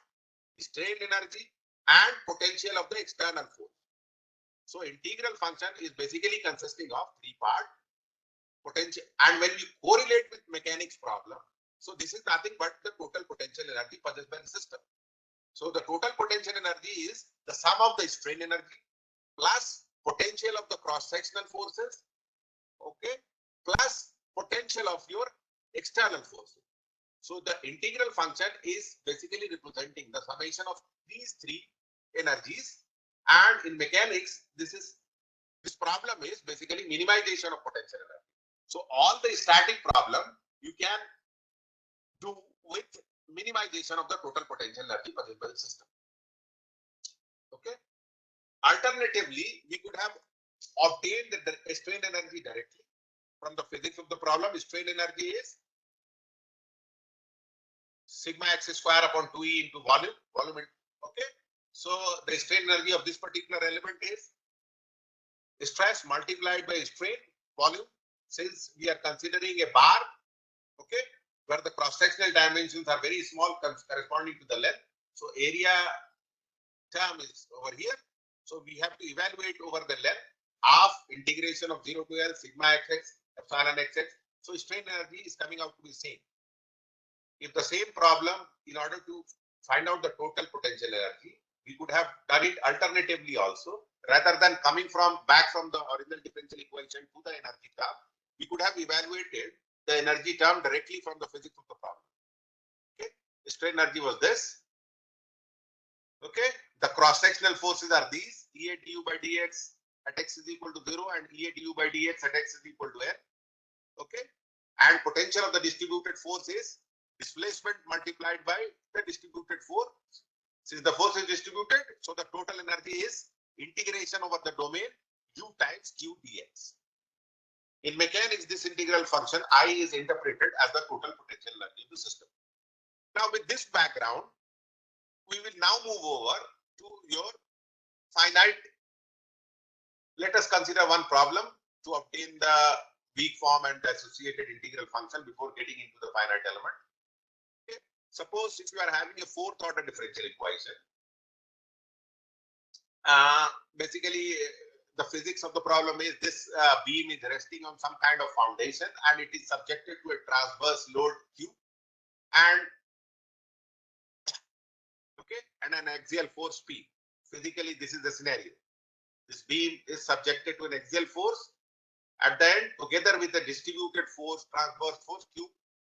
strain energy, and potential of the external force. So integral function is basically consisting of three parts, potential, and when you correlate with mechanics problem, so this is nothing but the total potential energy possessed by the system. So the total potential energy is the sum of the strain energy plus potential of the cross-sectional forces, okay, plus potential of your external forces. So the integral function is basically representing the summation of these three energies, and in mechanics, this problem is basically minimization of potential energy. So all the static problem you can do with minimization of the total potential energy possessed by the system. Okay. Alternatively, we could have obtained the strain energy directly from the physics of the problem. Strain energy is sigma x square upon 2e into volume. Okay. So the strain energy of this particular element is stress multiplied by strain volume. Since we are considering a bar, okay, where the cross-sectional dimensions are very small corresponding to the length. So area term is over here. So we have to evaluate over the length of integration of 0 to L sigma xx epsilon xx. So strain energy is coming out to be same. If the same problem, in order to find out the total potential energy, we could have done it alternatively also. Rather than coming back from the original differential equation to the energy term, we could have evaluated the energy term directly from the physics of the problem. Okay, the strain energy was this. Okay, the cross-sectional forces are these: Ea du by dx at x is equal to 0 and Ea du by dx at x is equal to n. Okay, and potential of the distributed force is displacement multiplied by the distributed force. Since the force is distributed, so the total energy is integration over the domain u times q dx. In mechanics, this integral function I is interpreted as the total potential energy of the system. Now, with this background, we will now move over to your finite. Let us consider one problem to obtain the weak form and the associated integral function before getting into the finite element. Okay. Suppose if you are having a fourth order differential equation, basically the physics of the problem is this beam is resting on some kind of foundation and it is subjected to a transverse load Q and an axial force P. Physically, this is the scenario. This beam is subjected to an axial force at the end together with the distributed force, transverse force Q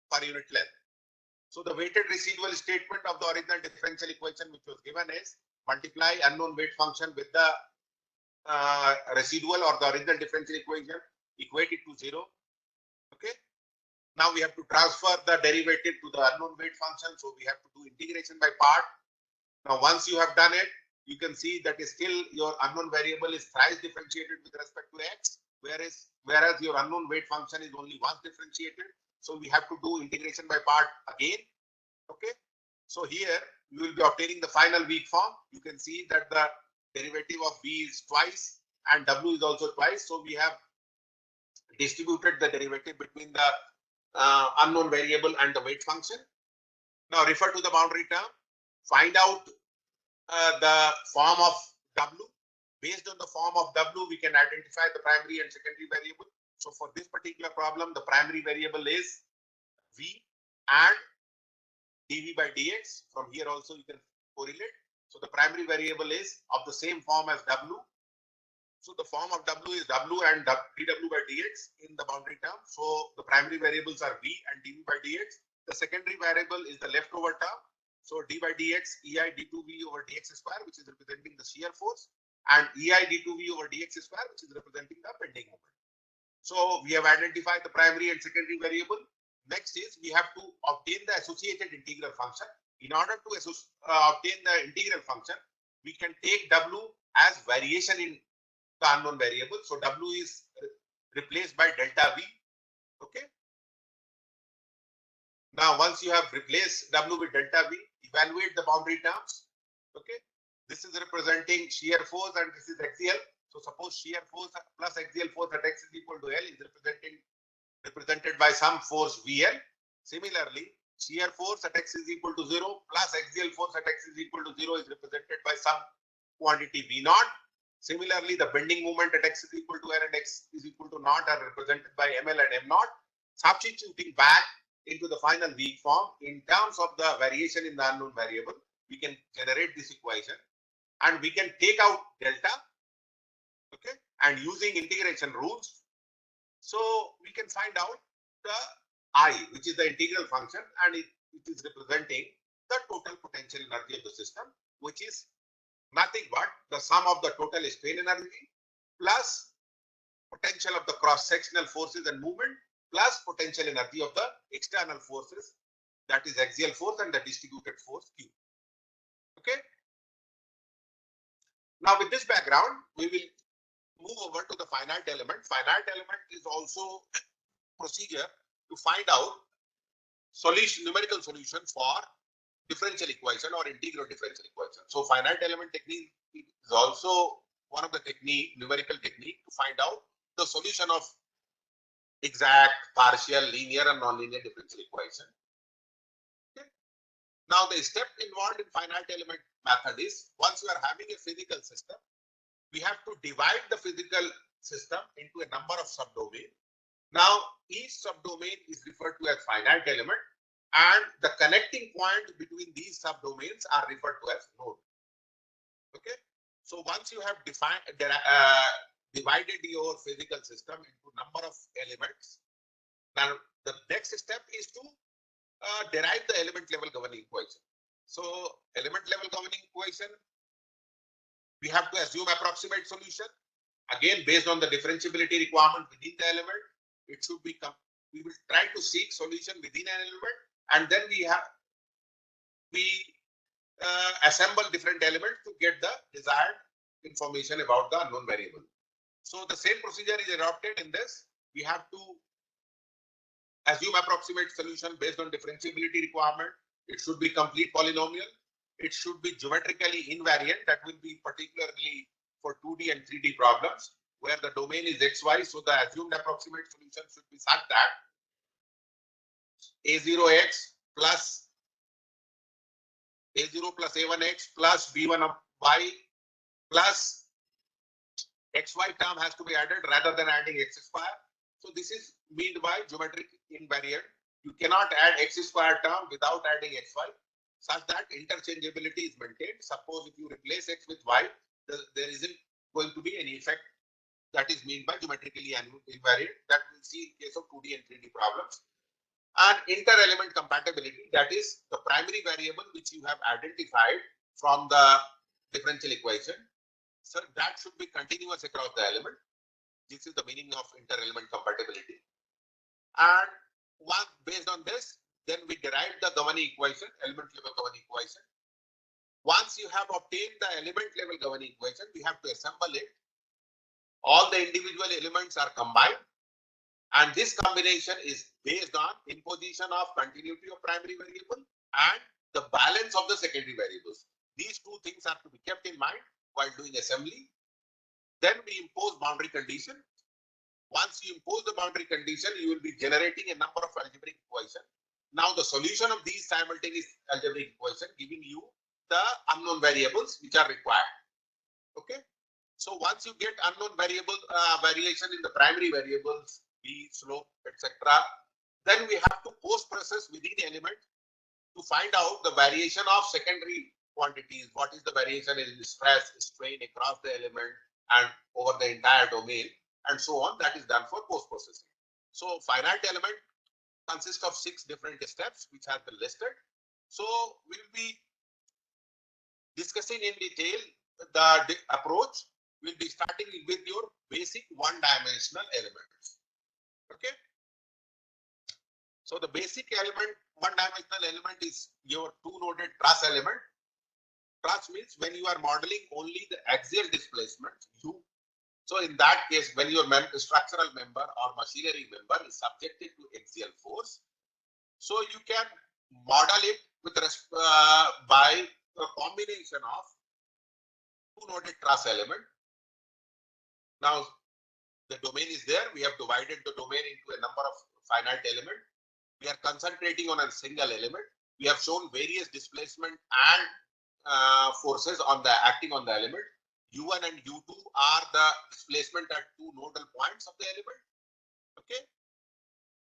per unit length. So the weighted residual statement of the original differential equation which was given is multiply unknown weight function with the residual or the original differential equation, equate it to 0. Okay. Now we have to transfer the derivative to the unknown weight function. So we have to do integration by part. Now once you have done it, you can see that is still your unknown variable is thrice differentiated with respect to x, whereas your unknown weight function is only once differentiated. So we have to do integration by part again. Okay. So here you will be obtaining the final weak form. You can see that the derivative of v is twice and w is also twice. So we have distributed the derivative between the unknown variable and the weight function. Now refer to the boundary term. Find out the form of w. Based on the form of w, we can identify the primary and secondary variable. So for this particular problem, the primary variable is v and dv by dx. From here also you can correlate. So the primary variable is of the same form as w. So the form of w is w and dw by dx in the boundary term. So the primary variables are v and dv by dx. The secondary variable is the leftover term. So d by dx, ei d2v over dx square, which is representing the shear force, and ei d2v over dx square, which is representing the bending moment. So we have identified the primary and secondary variable. Next is we have to obtain the associated integral function. In order to obtain the integral function, we can take w as variation in the unknown variable. So w is replaced by delta v. Okay. Now once you have replaced w with delta v, evaluate the boundary terms. Okay. This is representing shear force and this is axial. So suppose shear force plus axial force at x is equal to L is represented by some force VL. Similarly, shear force at x is equal to 0 plus axial force at x is equal to 0 is represented by some quantity V naught. Similarly, the bending moment at x is equal to L and x is equal to naught are represented by ML and M naught. Substituting back into the final weak form in terms of the variation in the unknown variable, we can generate this equation and we can take out delta, okay, and using integration rules, so we can find out the I, which is the integral function, and it is representing the total potential energy of the system, which is nothing but the sum of the total strain energy plus potential of the cross-sectional forces and movement plus potential energy of the external forces, that is axial force and the distributed force Q. Okay. Now with this background, we will move over to the finite element. Finite element is also procedure to find out numerical solution for differential equation or integral differential equation. So finite element technique is also one of the numerical technique to find out the solution of exact, partial, linear and nonlinear differential equation. Okay. Now the step involved in finite element method is, once you are having a physical system, we have to divide the physical system into a number of subdomains. Now each subdomain is referred to as finite element, and the connecting point between these subdomains are referred to as node. Okay, so once you have divided your physical system into number of elements, now the next step is to derive the element level governing equation. So element level governing equation, we have to assume approximate solution. Again, based on the differentiability requirement within the element, it should be, we will try to seek solution within an element, and then we assemble different elements to get the desired information about the unknown variable. So the same procedure is adopted in this. We have to assume approximate solution based on differentiability requirement. It should be complete polynomial. It should be geometrically invariant. That will be particularly for 2D and 3D problems where the domain is xy. So the assumed approximate solution should be such that a0x plus a0 plus a1x plus b1 of y plus xy term has to be added rather than adding x square. So this is meant by geometric invariant. You cannot add x square term without adding xy, such that interchangeability is maintained. Suppose if you replace x with y, there isn't going to be any effect. That is meant by geometrically invariant, that we'll see in case of 2D and 3D problems. And inter-element compatibility, that is the primary variable which you have identified from the differential equation. So that should be continuous across the element. This is the meaning of inter-element compatibility. And based on this, then we derive the governing equation, element level governing equation. Once you have obtained the element level governing equation, we have to assemble it. All the individual elements are combined, and this combination is based on imposition of continuity of primary variable and the balance of the secondary variables. These two things are to be kept in mind while doing assembly. Then we impose boundary condition. Once you impose the boundary condition, you will be generating a number of algebraic equations. Now the solution of these simultaneous algebraic equations giving you the unknown variables which are required. Okay. So once you get unknown variable variation in the primary variables, B, slope, etc., then we have to post-process within the element to find out the variation of secondary quantities. What is the variation in stress, strain across the element and over the entire domain, and so on. That is done for post-processing. So finite element consists of 6 different steps which have been listed. So we'll be discussing in detail the approach. We'll be starting with your basic one-dimensional elements. Okay. So the basic element, one-dimensional element is your two-noded truss element. Truss means when you are modeling only the axial displacement, U. So in that case, when your structural member or machinery member is subjected to axial force, so you can model it with by a combination of two-noded truss element. Now, the domain is there. We have divided the domain into a number of finite elements. We are concentrating on a single element. We have shown various displacement and forces on the acting on the element. U1 and U2 are the displacement at two nodal points of the element. Okay.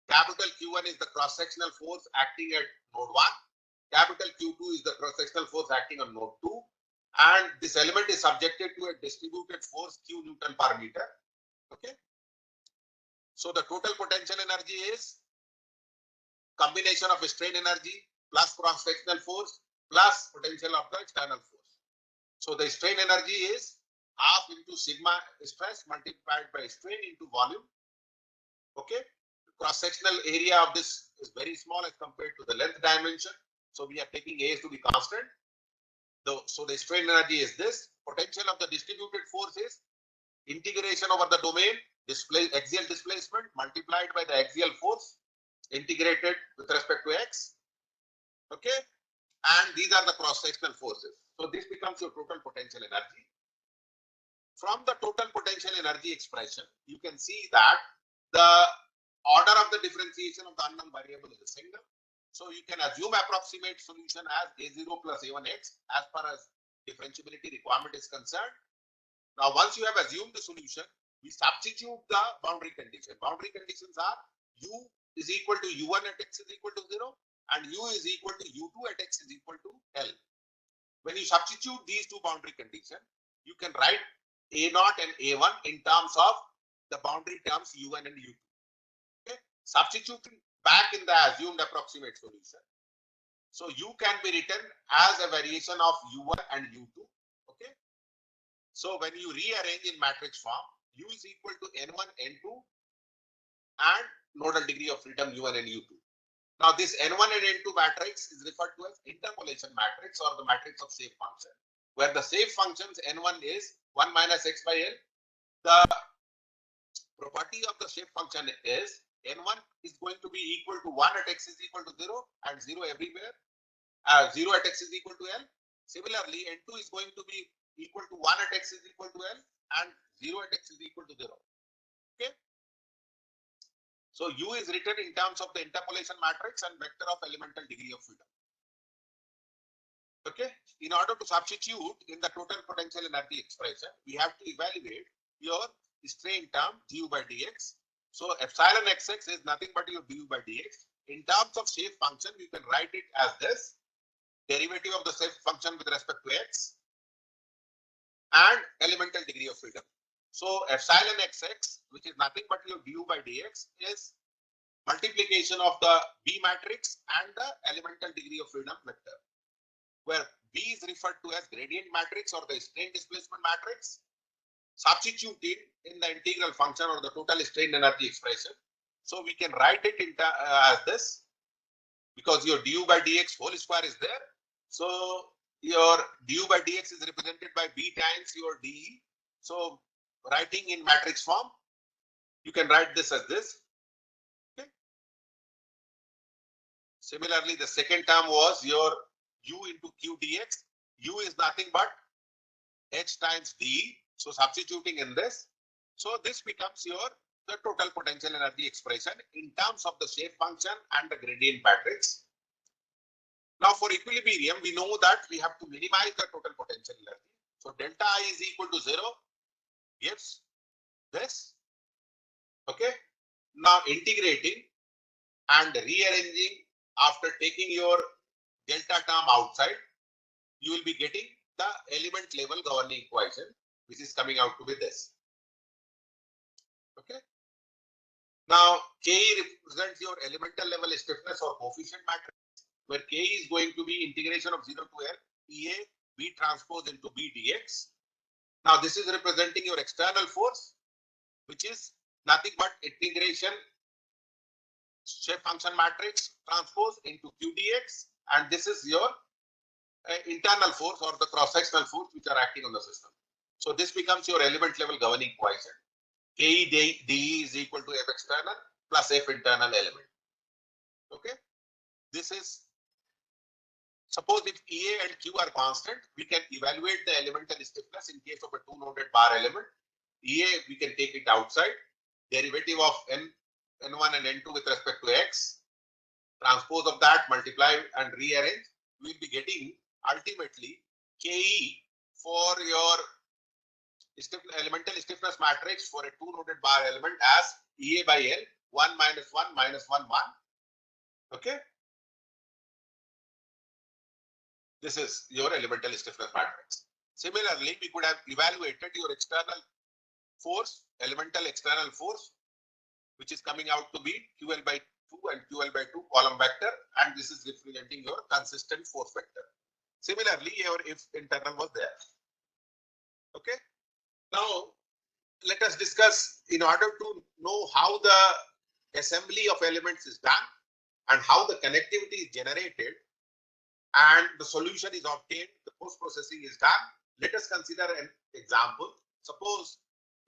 Capital Q1 is the cross-sectional force acting at node 1. Capital Q2 is the cross-sectional force acting on node 2. And this element is subjected to a distributed force Q Newton per meter. Okay. So the total potential energy is combination of strain energy plus cross-sectional force plus potential of the external force. So the strain energy is half into sigma stress multiplied by strain into volume. Okay. Cross-sectional area of this is very small as compared to the length dimension. So we are taking A to be constant. So the strain energy is this. Potential of the distributed force is integration over the domain, axial displacement multiplied by the axial force integrated with respect to x. Okay. And these are the cross-sectional forces. So this becomes your total potential energy. From the total potential energy expression, you can see that the order of the differentiation of the unknown variable is a single. So you can assume approximate solution as A0 plus A1x as far as differentiability requirement is concerned. Now, once you have assumed the solution, we substitute the boundary condition. Boundary conditions are U is equal to U1 at x is equal to 0 and U is equal to U2 at x is equal to L. When you substitute these two boundary conditions, you can write A0 and A1 in terms of the boundary terms U1 and U2. Okay? Substituting back in the assumed approximate solution. So U can be written as a variation of U1 and U2. Okay. So when you rearrange in matrix form, U is equal to N1, N2 and nodal degree of freedom U1 and U2. Now this N1 and N2 matrix is referred to as interpolation matrix or the matrix of shape function, where the shape functions N1 is 1 minus x by L. The property of the shape function is N1 is going to be equal to 1 at x is equal to 0 and 0 everywhere. 0 at x is equal to L. Similarly, N2 is going to be equal to 1 at x is equal to L and 0 at x is equal to 0. Okay. So U is written in terms of the interpolation matrix and vector of elemental degree of freedom. Okay. In order to substitute in the total potential energy expression, we have to evaluate your strain term du by dx. So epsilon xx is nothing but your du by dx. In terms of shape function, you can write it as this: derivative of the shape function with respect to x and elemental degree of freedom. So epsilon xx, which is nothing but your du by dx, is multiplication of the B matrix and the elemental degree of freedom vector, where B is referred to as gradient matrix or the strain displacement matrix. Substitute it in the integral function or the total strain energy expression. So we can write it in as this, because your du by dx whole square is there. So your du by dx is represented by B times your dE. So writing in matrix form, you can write this as this. Okay. Similarly, the second term was your U into Q dx. U is nothing but H times dE. So substituting in this, so this becomes the total potential energy expression in terms of the shape function and the gradient matrix. Now for equilibrium, we know that we have to minimize the total potential energy. So delta I is equal to 0 gives this. Okay. Now integrating and rearranging after taking your delta term outside, you will be getting the element level governing equation, which is coming out to be this. Okay. Now Ke represents your elemental level stiffness or coefficient matrix, where Ke is going to be integration of 0 to L EA B transpose into B dx. Now this is representing your external force, which is nothing but integration shape function matrix transpose into Q dx, and this is your internal force or the cross-sectional force which are acting on the system. So this becomes your element level governing equation. Ke dE is equal to F external plus F internal element. Okay. This is, suppose if EA and Q are constant, we can evaluate the elemental stiffness in case bar element. EA, we can take it outside. Derivative of N1 and N2 with respect to X. Transpose of that, multiply and rearrange. We will be getting ultimately KE for your elemental stiffness matrix for a two-noded bar element as EA by L, 1 minus 1 minus 1, 1. Okay. This is your elemental stiffness matrix. Similarly, we could have evaluated your external force, elemental external force, which is coming out to be QL by 2 and QL by 2 column vector, and this is representing your consistent force vector. Similarly, your if internal was there. Okay. Now, let us discuss in order to know how the assembly of elements is done and how the connectivity is generated and the solution is obtained, the post-processing is done. Let us consider an example. Suppose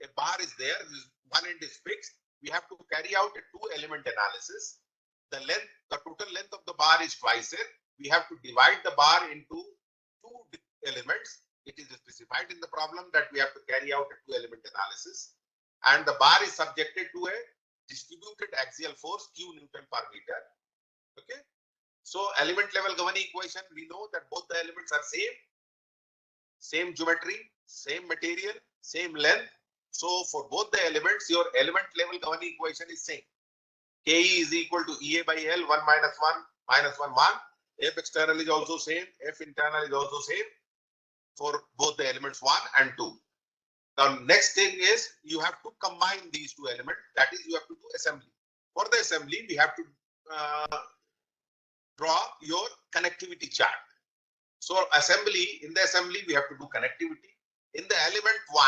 a bar is there, one end is fixed. We have to carry out a two-element analysis. The total length of the bar is twice L. We have to divide the bar into two elements. It is specified in the problem that we have to carry out a two-element analysis. And the bar is subjected to a distributed axial force Q Newton per meter. Okay. So element level governing equation, we know that both the elements are same geometry, same material, same length. So for both the elements, your element level governing equation is same. KE is equal to EA by L, 1 minus 1 minus 1, 1. F external is also same. F internal is also same for both the elements 1 and 2. The next thing is you have to combine these two elements. That is, you have to do assembly. For the assembly, we have to draw your connectivity chart. So in the assembly, we have to do connectivity. In the element 1,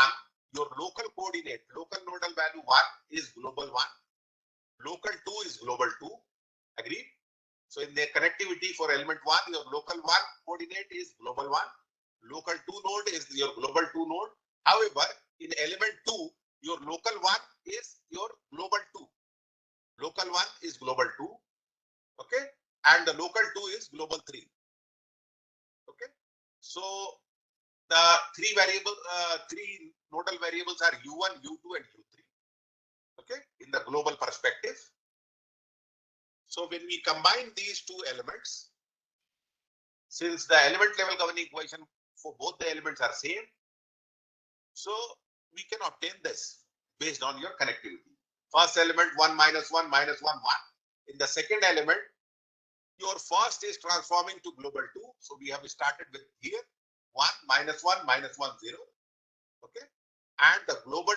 your local coordinate, local nodal value 1 is global 1. Local 2 is global 2. Agreed? So in the connectivity for element 1, your local 1 coordinate is global 1. Local 2 node is your global 2 node. However, in element 2, your local 1 is your global 2. Local 1 is global 2. Okay. And the local 2 is global 3. Okay. So the three nodal variables are U1, U2, and U3. Okay. In the global perspective. So when we combine these two elements, since the element level governing equation for both the elements are same, so we can obtain this based on your connectivity. First element 1 minus 1 minus 1, 1. In the second element, your first is transforming to global 2. So we have started with here 1 minus 1 minus 1, 0. Okay. And the global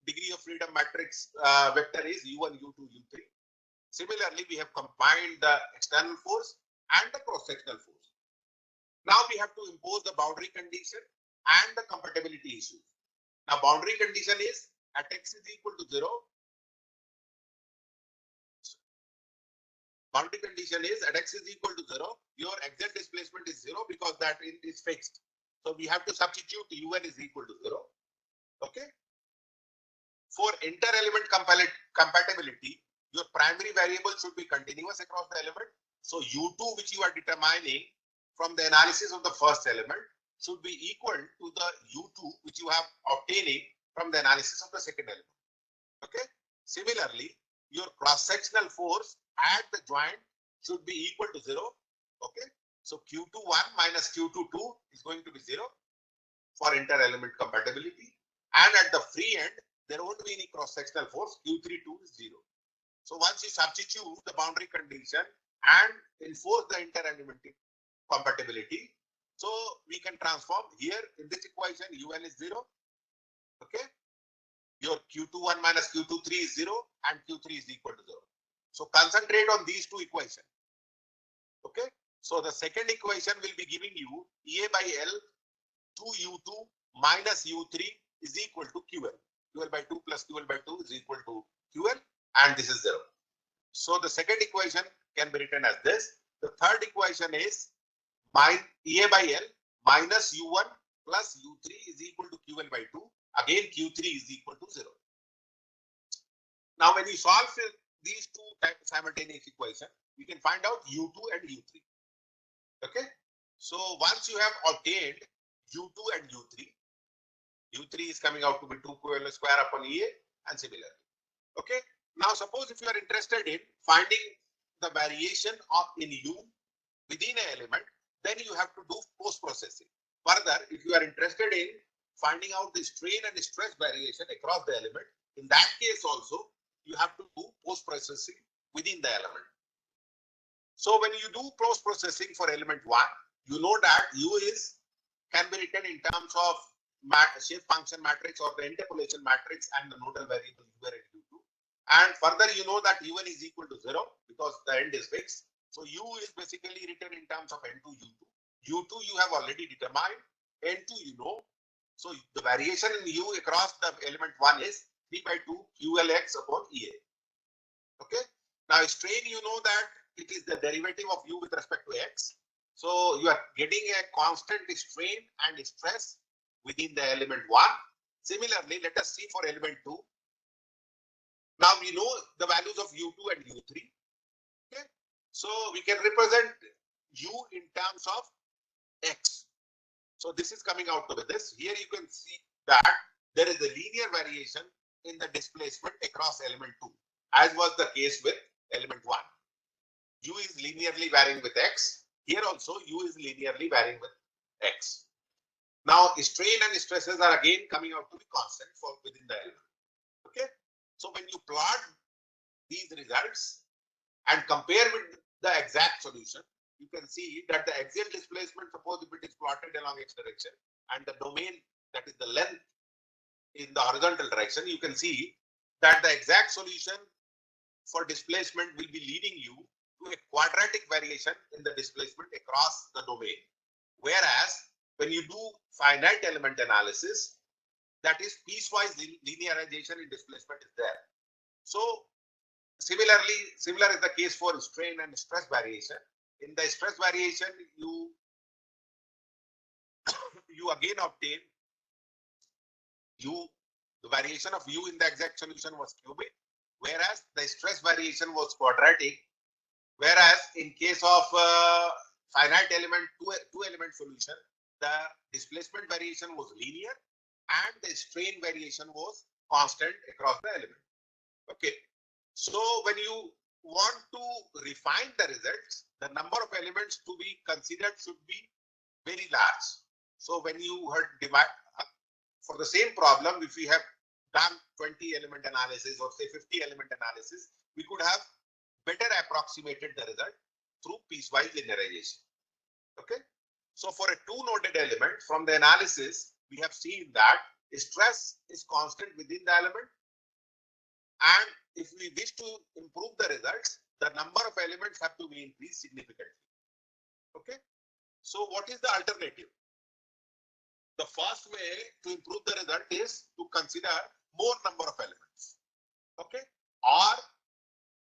degree of freedom matrix vector is U1, U2, U3. Similarly, we have combined the external force and the cross-sectional force. Now we have to impose the boundary condition and the compatibility issue. Now boundary condition is at x is equal to 0. Boundary condition is at x is equal to 0. Your axial displacement is 0 because that is fixed. So we have to substitute UN is equal to 0. Okay. For inter-element compatibility, your primary variable should be continuous across the element. So U2, which you are determining from the analysis of the first element, should be equal to the U2, which you have obtaining from the analysis of the second element. Okay. Similarly, your cross-sectional force at the joint should be equal to 0. Okay. So Q21 minus Q22 is going to be 0 for inter-element compatibility. And at the free end, there won't be any cross-sectional force. Q32 is 0. So once you substitute the boundary condition and enforce the inter-element compatibility, so we can transform here in this equation, UN is 0. Okay. Your Q21 minus Q23 is 0 and Q3 is equal to 0. So concentrate on these two equations. Okay. So the second equation will be giving you EA by L 2U2 minus U3 is equal to QL. QL by 2 plus QL by 2 is equal to QL, and this is 0. So the second equation can be written as this. The third equation is EA by L minus U1 plus U3 is equal to QL by 2. Again, Q3 is equal to 0. Now, when you solve these two simultaneous equations, we can find out U2 and U3. Okay. So once you have obtained U2 and U3, U3 is coming out to be 2 square upon EA and similarly. Okay. Now suppose if you are interested in finding the variation of in U within an element, then you have to do post processing. Further, if you are interested in finding out the strain and stress variation across the element, in that case also you have to do post processing within the element. So when you do post processing for element 1, you know that U is can be written in terms of shape function matrix or the interpolation matrix and the nodal variable U1 and U2. And further, you know that U1 is equal to 0 because the end is fixed. So U is basically written in terms of N2 U2. U2 you have already determined. N2 you know. So the variation in U across the element 1 is 3 by 2 QLX upon EA. Okay. Now strain you know that it is the derivative of U with respect to X. So you are getting a constant strain and stress within the element 1. Similarly, let us see for element 2. Now we know the values of U2 and U3. Okay. So we can represent U in terms of X. So this is coming out with this. Here you can see that there is a linear variation in the displacement across element 2, as was the case with element 1. U is linearly varying with X. Here also U is linearly varying with X. Now strain and stresses are again coming out to be constant for within the element. Okay. So when you plot these results and compare with the exact solution, you can see that the axial displacement, suppose if it is plotted along X direction, and the domain, that is the length, in the horizontal direction, you can see that the exact solution for displacement will be leading you to a quadratic variation in the displacement across the domain. Whereas when you do finite element analysis, that is piecewise linearization in displacement is there. So similar is the case for strain and stress variation. In the stress variation, you again obtain the variation of U in the exact solution was cubic, whereas the stress variation was quadratic. Whereas in case of finite element two element solution, the displacement variation was linear and the strain variation was constant across the element. Okay. So when you want to refine the results, the number of elements to be considered should be very large. So when you had divide for the same problem, if we have done 20 element analysis or say 50 element analysis, we could have better approximated the result through piecewise linearization. Okay. So for a two-noded element, from the analysis, we have seen that stress is constant within the element. And if we wish to improve the results, the number of elements have to be increased significantly. Okay. So what is the alternative? The first way to improve the result is to consider more number of elements. Okay. Or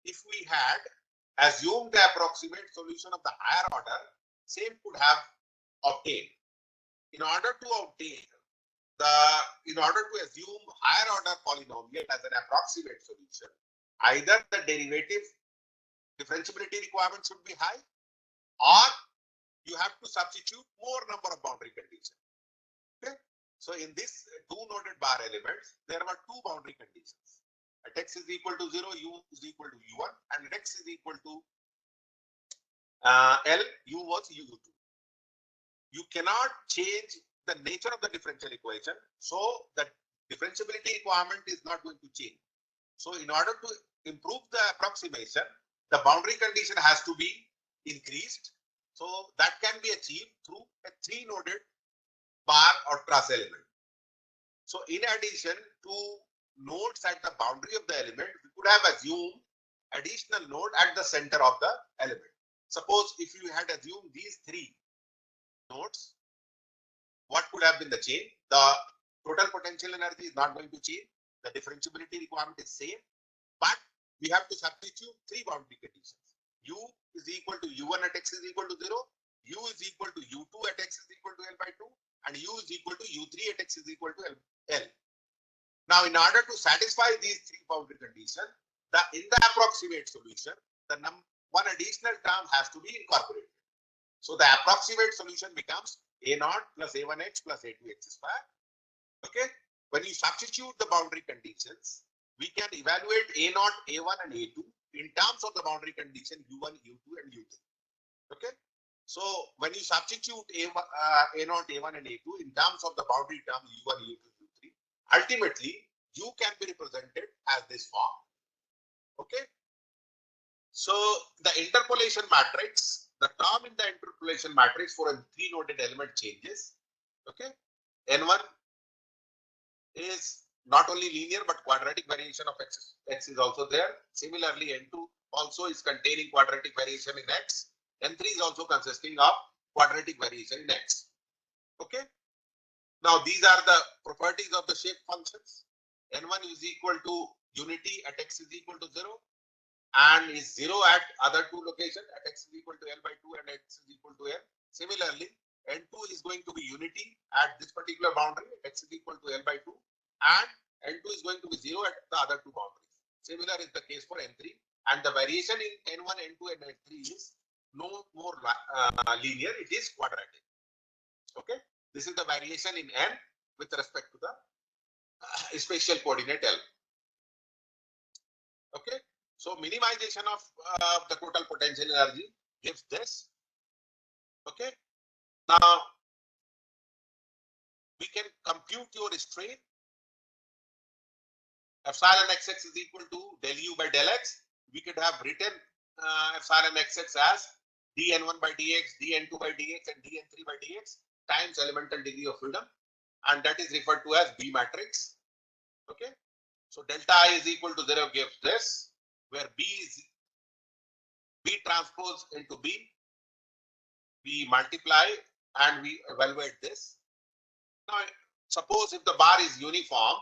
if we had assumed the approximate solution of the higher order, same could have obtained. In order to assume higher order polynomial as an approximate solution, either the derivative differentiability requirement should be high, or you have to substitute more number of boundary conditions. Okay. So in this two-noded bar elements, there were two boundary conditions. At X is equal to 0, U is equal to U1, and at X is equal to L, U was U2. You cannot change the nature of the differential equation, so the differentiability requirement is not going to change. So in order to improve the approximation, the boundary condition has to be increased. So that can be achieved through a three-noded bar or truss element. So in addition to nodes at the boundary of the element, we could have assumed additional node at the center of the element. Suppose if you had assumed these three nodes, what could have been the change? The total potential energy is not going to change. The differentiability requirement is same, but we have to substitute three boundary conditions. U is equal to U1 at X is equal to 0. U is equal to U2 at X is equal to L by 2. And U is equal to U3 at X is equal to L. Now, in order to satisfy these three boundary conditions, in the approximate solution, the one additional term has to be incorporated. So the approximate solution becomes A0 plus A1X plus A2X square. Okay. when you substitute the boundary conditions, we can evaluate A0, A1 and A2 in terms of the boundary condition U1, U2 and U3. Okay. So when you substitute A0, A1 and A2 in terms of the boundary term U1, U2, U3, ultimately U can be represented as this form. Okay. So the interpolation matrix, the term in the interpolation matrix for a three-noded element changes. Okay. N1 is not only linear but quadratic variation of x. X is also there. Similarly, N2 also is containing quadratic variation in x. N3 is also consisting of quadratic variation in x. Okay. Now these are the properties of the shape functions. N1 is equal to unity at x is equal to 0 and is 0 at other two locations at x is equal to L by 2 and x is equal to L. Similarly, N2 is going to be unity at this particular boundary, x is equal to L by 2, and N2 is going to be 0 at the other two boundaries. Similar is the case for N3, and the variation in N1, N2, and N3 is no more linear, it is quadratic. Okay, this is the variation in N with respect to the spatial coordinate L. Okay, so minimization of the total potential energy gives this. Okay, now we can compute your strain. Epsilon xx is equal to del u by del x. We could have written epsilon xx as dn1 by dx, dn2 by dx, and dn3 by dx times elemental degree of freedom, and that is referred to as B matrix. Okay, so delta I is equal to 0 gives this, where B is B transpose into B. We multiply and we evaluate this. Now, suppose if the bar is uniform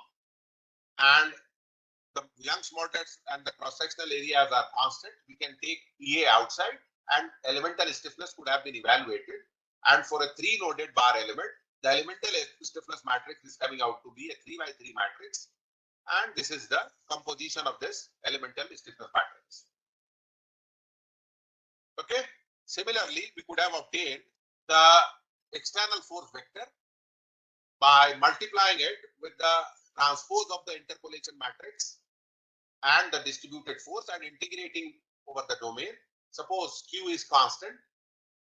and the Young's modulus and the cross-sectional areas are constant, we can take EA outside and elemental stiffness could have been evaluated. And for a three-noded bar element, the elemental stiffness matrix is coming out to be a 3 by 3 matrix. And this is the composition of this elemental stiffness matrix. Okay. Similarly, we could have obtained the external force vector by multiplying it with the transpose of the interpolation matrix and the distributed force and integrating over the domain. Suppose Q is constant,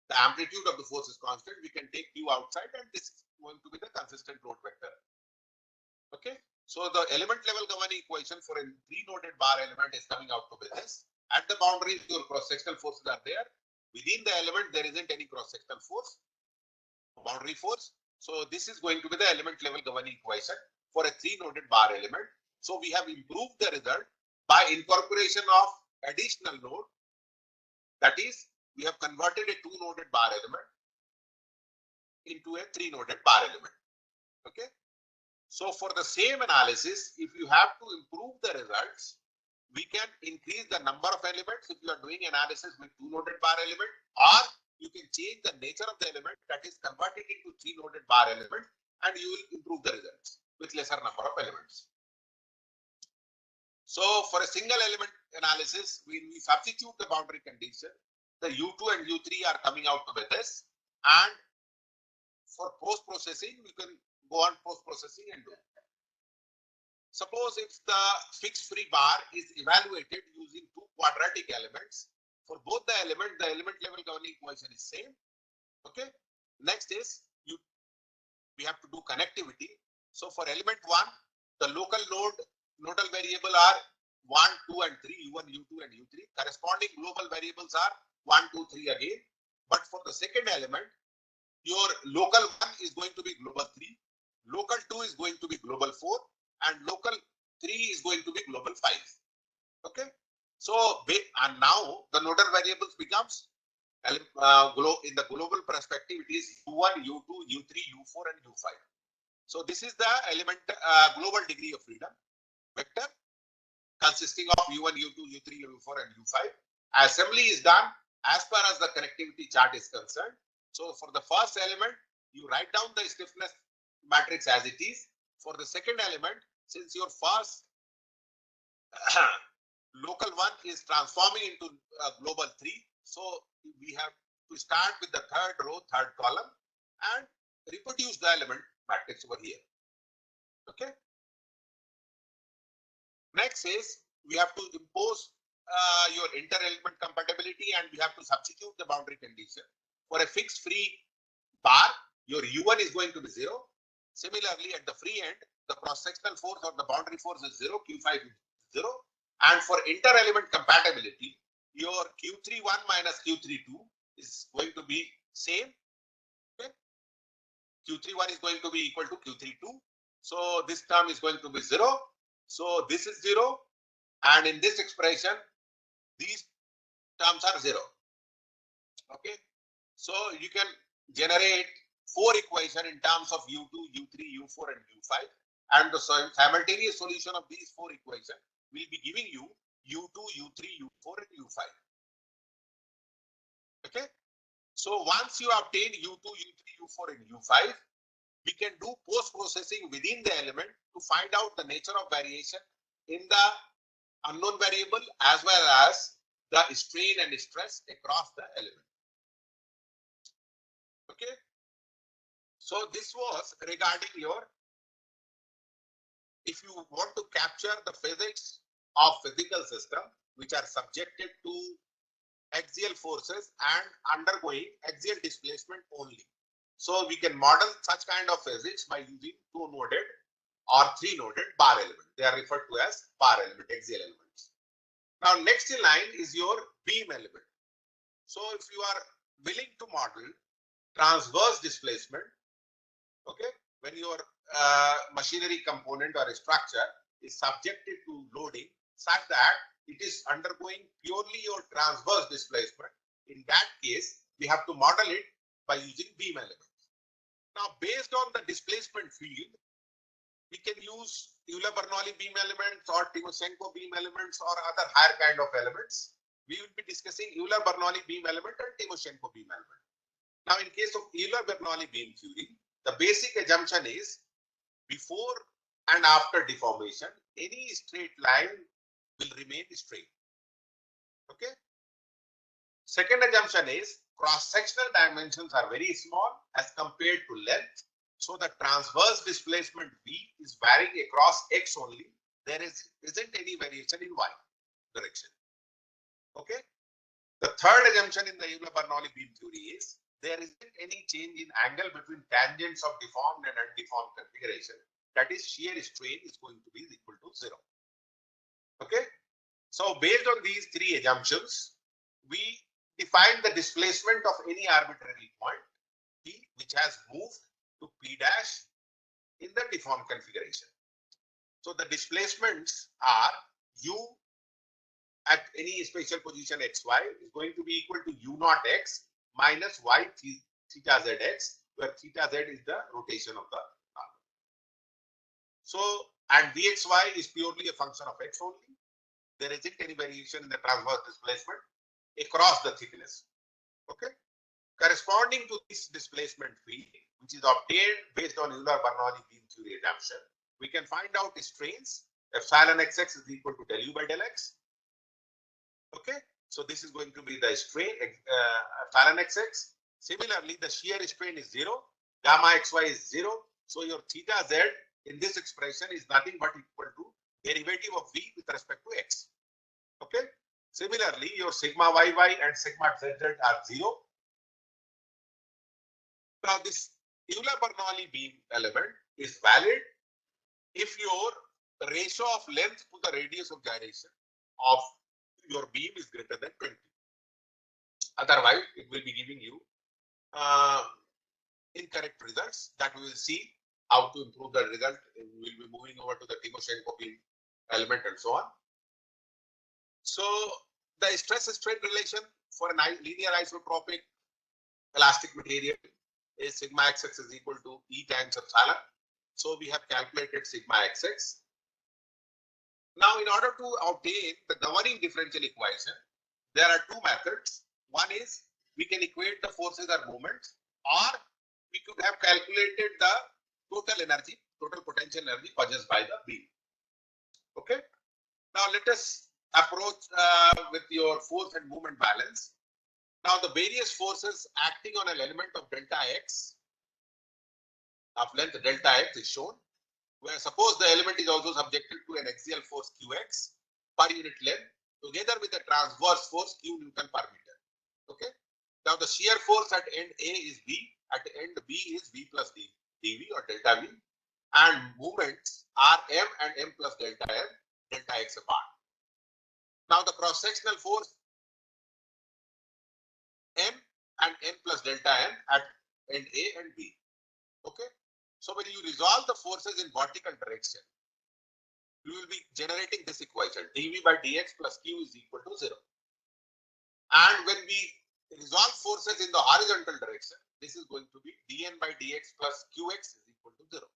the amplitude of the force is constant, we can take Q outside and this is going to be the consistent load vector. Okay, so the element level governing equation for a three-noded bar element is coming out to be this. At the boundaries, your cross-sectional forces are there. Within the element, there isn't any cross-sectional force, boundary force. So this is going to be the element level governing equation for a three-noded bar element. So we have improved the result by incorporation of additional node. That is, we have converted a two-noded bar element into a three-noded bar element. Okay. So for the same analysis, if you have to improve the results, we can increase the number of elements if you are doing analysis with two-noded bar element, or you can change the nature of the element, that is convert it into three-noded bar element, and you will improve the results with lesser number of elements. So for a single element analysis, when we substitute the boundary condition, the U2 and U3 are coming out to be this, and for post-processing, we can go on post-processing and do it. Suppose if the fixed free bar is evaluated using two quadratic elements, for both the element level governing equation is same. Okay. Next is we have to do connectivity. So for element 1, the local nodal variable are 1, 2, and 3, U1, U2, and U3. Corresponding global variables are 1, 2, 3 again. But for the second element, your local 1 is going to be global 3, local 2 is going to be global 4, and local 3 is going to be global 5. Okay. So and now the nodal variables becomes in the global perspective, it is U1, U2, U3, U4, and U5. So this is the element global degree of freedom vector consisting of U1, U2, U3, U4, and U5. Assembly is done as far as the connectivity chart is concerned. So for the first element, you write down the stiffness matrix as it is. For the second element, since your first local 1 is transforming into global 3, so we have to start with the third row, third column, and reproduce the element matrix over here. Okay. next is we have to impose your inter-element compatibility, and we have to substitute the boundary condition. For a fixed free bar, your U1 is going to be 0. Similarly, at the free end, the cross-sectional force or the boundary force is 0, Q5 is 0. And for inter-element compatibility, your Q31 minus Q32 is going to be same. Okay? Q31 is going to be equal to Q32. So this term is going to be 0. So this is 0. And in this expression, these terms are 0. Okay. So you can generate 4 equations in terms of U2, U3, U4, and U5. And the simultaneous solution of these 4 equations will be giving you U2, U3, U4, and U5. Okay. So once you obtain U2, U3, U4, and U5, we can do post-processing within the element to find out the nature of variation in the unknown variable as well as the strain and stress across the element. Okay. So this was regarding your, if you want to capture the physics of physical system which are subjected to axial forces and undergoing axial displacement only. So we can model such kind of physics by using 2-noded or 3-noded bar element. They are referred to as bar element, axial elements. Now next in line is your beam element. So if you are willing to model transverse displacement, okay, when your machinery component or a structure is subjected to loading such that it is undergoing purely your transverse displacement, in that case we have to model it by using beam elements. Now based on the displacement field, we can use Euler-Bernoulli beam elements or Timoshenko beam elements or other higher kind of elements. We will be discussing Euler-Bernoulli beam element and Timoshenko beam element. Now in case of Euler-Bernoulli beam theory, the basic assumption is before and after deformation, any straight line will remain straight. Okay. Second assumption is cross-sectional dimensions are very small as compared to length. So the transverse displacement V is varying across X only. There isn't any variation in Y direction. Okay. The third assumption in the Euler-Bernoulli beam theory is there isn't any change in angle between tangents of deformed and undeformed configuration. That is, shear strain is going to be equal to 0. Okay. So based on these 3 assumptions, we define the displacement of any arbitrary point P which has moved to P dash in the deformed configuration. So the displacements are U at any spatial position xy is going to be equal to U naught x minus y theta zx, where theta z is the rotation of the arm. So, and dxy is purely a function of x only. There isn't any variation in the transverse displacement across the thickness. Okay. Corresponding to this displacement field, which is obtained based on Euler-Bernoulli beam theory assumption, we can find out strains. Epsilon xx is equal to del u by del x. Okay. So this is going to be the strain, epsilon xx. Similarly, the shear strain is 0, gamma xy is 0. So your theta z in this expression is nothing but equal to derivative of v with respect to x. Okay. Similarly, your sigma yy and sigma zz are 0. Now this Euler-Bernoulli beam element is valid if your ratio of length to the radius of gyration of your beam is greater than 20. Otherwise, it will be giving you incorrect results that we will see how to improve the result. We will be moving over to the Timoshenko beam element and so on. So the stress-strain relation for a linear isotropic elastic material is sigma xx is equal to E times epsilon. So we have calculated sigma xx. Now, in order to obtain the governing differential equation, there are 2 methods. One is we can equate the forces or moments, or we could have calculated the total energy, total potential energy possessed by the beam. Okay. Now let us approach with your force and moment balance. Now the various forces acting on an element of delta x, of length delta x is shown, where suppose the element is also subjected to an axial force Qx per unit length together with a transverse force Q Newton per meter. Okay. Now the shear force at end A is V, at end B is V plus dV or delta V, and moments are M and M plus delta M, delta X apart. Now the cross-sectional force M and M plus delta M at end A and B. Okay. So when you resolve the forces in vertical direction, you will be generating this equation dV by dx plus q is equal to 0. And when we resolve forces in the horizontal direction, this is going to be dn by dx plus qx is equal to 0.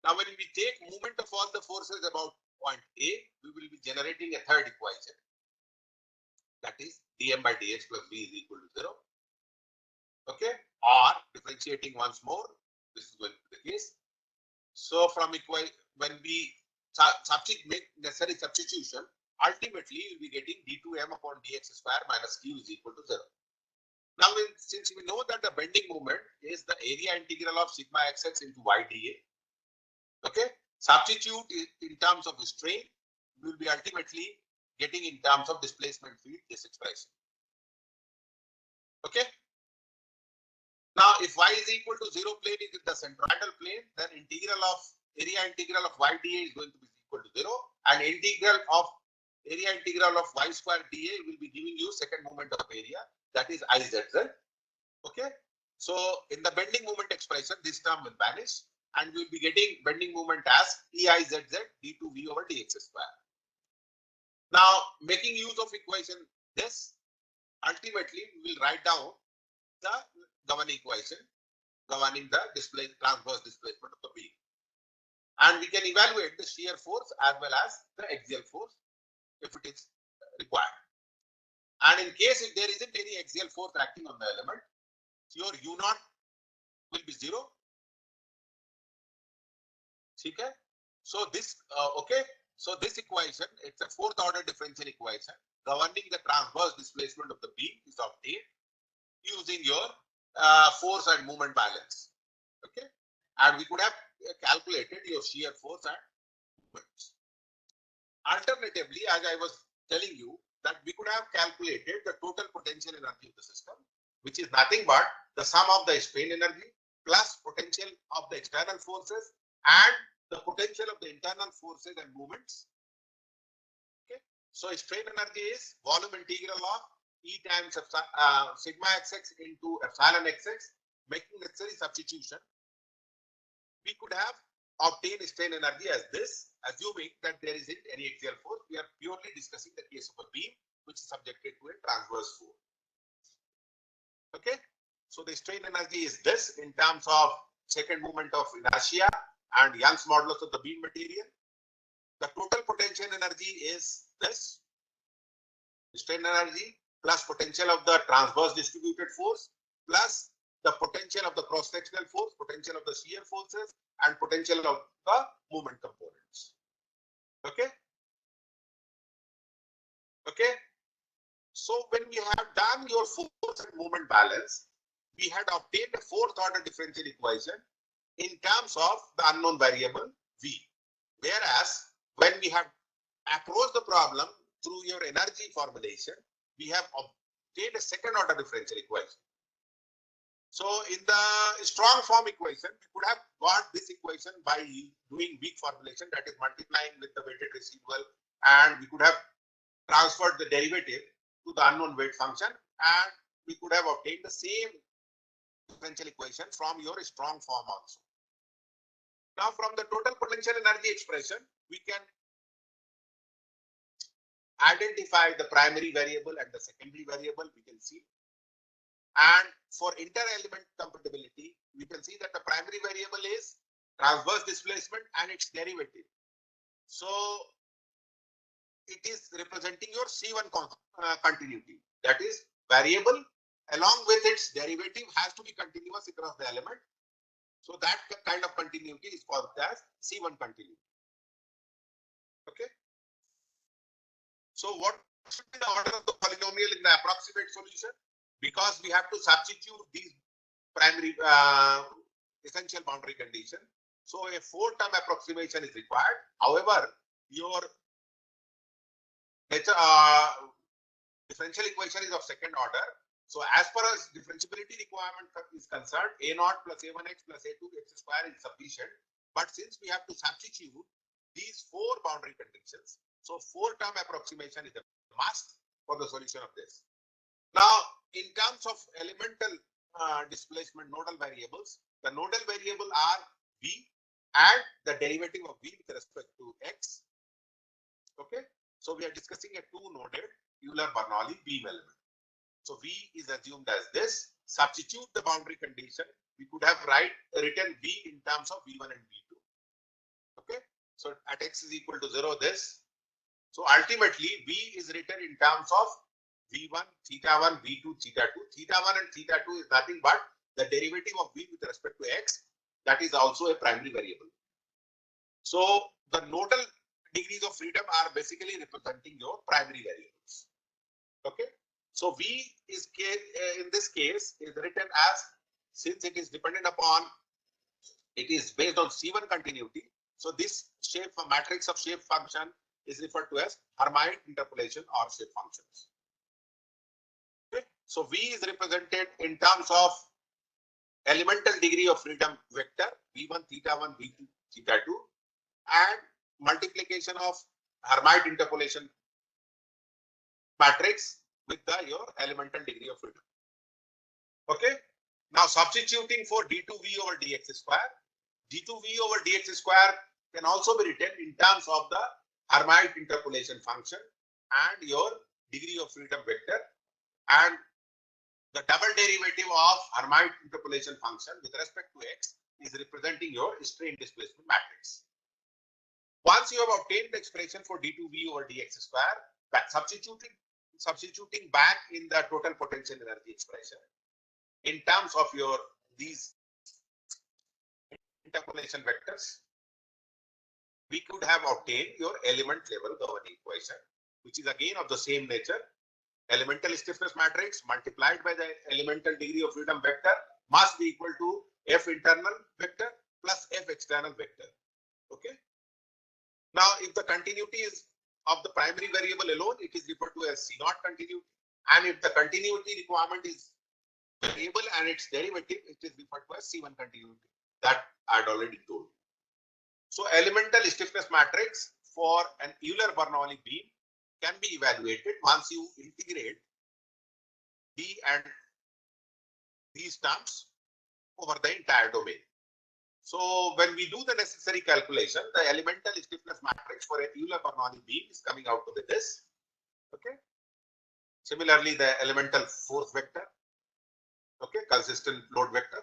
Now when we take movement of all the forces about point A, we will be generating a third equation, that is dm by dx plus v is equal to 0. Okay, or differentiating once more, this is going to be the case. So from when we make necessary substitution, ultimately you will be getting d2m upon dx square minus q is equal to 0. Now, since we know that the bending moment is the area integral of sigma xx into y dA, okay, substitute in terms of strain, we will be ultimately getting in terms of displacement field this expression. Okay. Now, if y is equal to 0 plane is in the centroidal plane, then area integral of y dA is going to be equal to 0, and area integral of y square dA will be giving you second moment of area, that is Izz. Okay. So in the bending moment expression, this term will vanish, and we will be getting bending moment as Eizz d2v over dx square. Now, making use of equation this, ultimately we will write down the governing equation governing the transverse displacement of the beam, and we can evaluate the shear force as well as the axial force if it is required. And in case if there isn't any axial force acting on the element, your u naught will be 0. Okay. So this okay. So this equation, it's a fourth order differential equation governing the transverse displacement of the beam is obtained using your force and moment balance. Okay, and we could have calculated your shear force and moments. Alternatively, as I was telling you, that we could have calculated the total potential energy of the system, which is nothing but the sum of the strain energy plus potential of the external forces and the potential of the internal forces and movements. Okay, so strain energy is volume integral of E times sigma xx into epsilon xx. Making necessary substitution, we could have obtained strain energy as this, assuming that there isn't any axial force. We are purely discussing the case of a beam which is subjected to a transverse force. Okay, so the strain energy is this in terms of second moment of inertia and Young's modulus of the beam material. The total potential energy is this strain energy plus potential of the transverse distributed force plus the potential of the cross-sectional force, potential of the shear forces, and potential of the movement components. Okay. Okay. So when we have done your force and movement balance, we had obtained a fourth order differential equation in terms of the unknown variable V. Whereas when we have approached the problem through your energy formulation, we have obtained a second order differential equation. So in the strong form equation, we could have got this equation by doing weak formulation, that is multiplying with the weighted residual, and we could have transferred the derivative to the unknown weight function, and we could have obtained the same differential equation from your strong form also. Now from the total potential energy expression, we can identify the primary variable and the secondary variable, we can see. And for inter-element compatibility, we can see that the primary variable is transverse displacement and its derivative. So it is representing your C1 continuity. That is, variable along with its derivative has to be continuous across the element. So that kind of continuity is called as C1 continuity. Okay. So what should be the order of the polynomial in the approximate solution? Because we have to substitute these primary essential boundary condition. So a 4-term approximation is required. However, your differential equation is of second order. So as far as differentiability requirement is concerned, A naught plus A1x plus A2x square is sufficient. But since we have to substitute these 4 boundary conditions, so 4-term approximation is a must for the solution of this. Now, in terms of elemental displacement nodal variables, the nodal variable are V and the derivative of V with respect to X. Okay, so we are discussing a 2-noded Euler-Bernoulli beam element. So V is assumed as this. Substitute the boundary condition. We could have written V in terms of V1 and V2. Okay, so at X is equal to 0, this. So ultimately, V is written in terms of V1, theta 1, V2, theta 2. Theta 1 and theta 2 is nothing but the derivative of V with respect to X. That is also a primary variable. So the nodal degrees of freedom are basically representing your primary variables. Okay. So V is in this case is written as, since it is dependent upon, it is based on C1 continuity. So this shape matrix of shape function is referred to as Hermite interpolation or shape functions. Okay. So V is represented in terms of elemental degree of freedom vector V1 theta 1 V2 theta 2 and multiplication of Hermite interpolation matrix with your elemental degree of freedom. Okay. Now substituting for d2v over dx square, d2v over dx square can also be written in terms of the Hermite interpolation function and your degree of freedom vector, and the double derivative of Hermite interpolation function with respect to x is representing your strain displacement matrix. Once you have obtained the expression for d2v over dx square, substituting back in the total potential energy expression in terms of your these interpolation vectors, we could have obtained your element level governing equation, which is again of the same nature. Elemental stiffness matrix multiplied by the elemental degree of freedom vector must be equal to F internal vector plus F external vector. Okay. Now, if the continuity is of the primary variable alone, it is referred to as C naught continuity. And if the continuity requirement is variable and its derivative, it is referred to as C1 continuity. That I had already told. So elemental stiffness matrix for an Euler-Bernoulli beam can be evaluated once you integrate D and these terms over the entire domain. So when we do the necessary calculation, the elemental stiffness matrix for a Euler-Bernoulli beam is coming out to be this. Okay. Similarly, the elemental force vector. Okay, consistent load vector.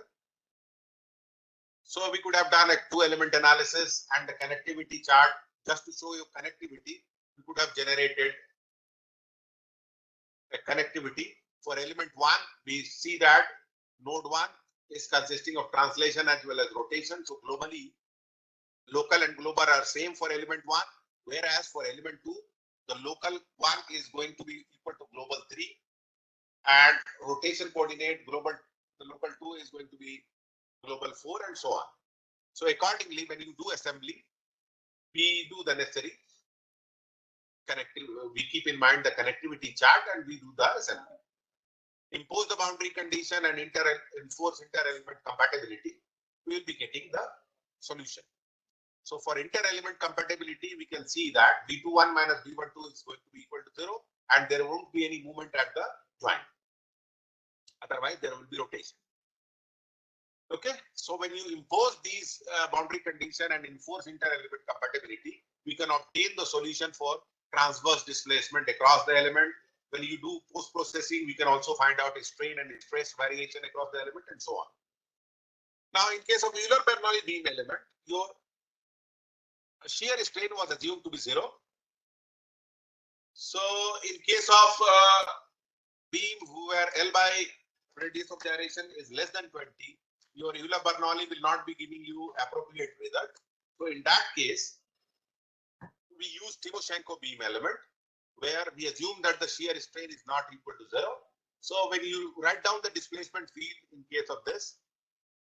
So we could have done a 2-element analysis and the connectivity chart just to show you connectivity. We could have generated a connectivity for element 1. We see that node 1 is consisting of translation as well as rotation. So globally, local and global are same for element 1, whereas for element 2, the local 1 is going to be equal to global 3, and rotation coordinate the local 2 is going to be global 4, and so on. So accordingly, when you do assembly, we do the necessary we keep in mind the connectivity chart and we do the assembly. Impose the boundary condition and enforce inter-element compatibility, we will be getting the solution. So for inter-element compatibility, we can see that V21 minus V12 is going to be equal to 0, and there won't be any movement at the joint. Otherwise, there will be rotation. Okay, so when you impose these boundary condition and enforce inter-element compatibility, we can obtain the solution for transverse displacement across the element. When you do post-processing, we can also find out a strain and stress variation across the element and so on. Now, in case of Euler-Bernoulli beam element, your shear strain was assumed to be 0. So, in case of beam where L by radius of gyration is less than 20, your Euler-Bernoulli will not be giving you appropriate result. So, in that case, we use Timoshenko beam element, where we assume that the shear strain is not equal to 0. So when you write down the displacement field in case of this,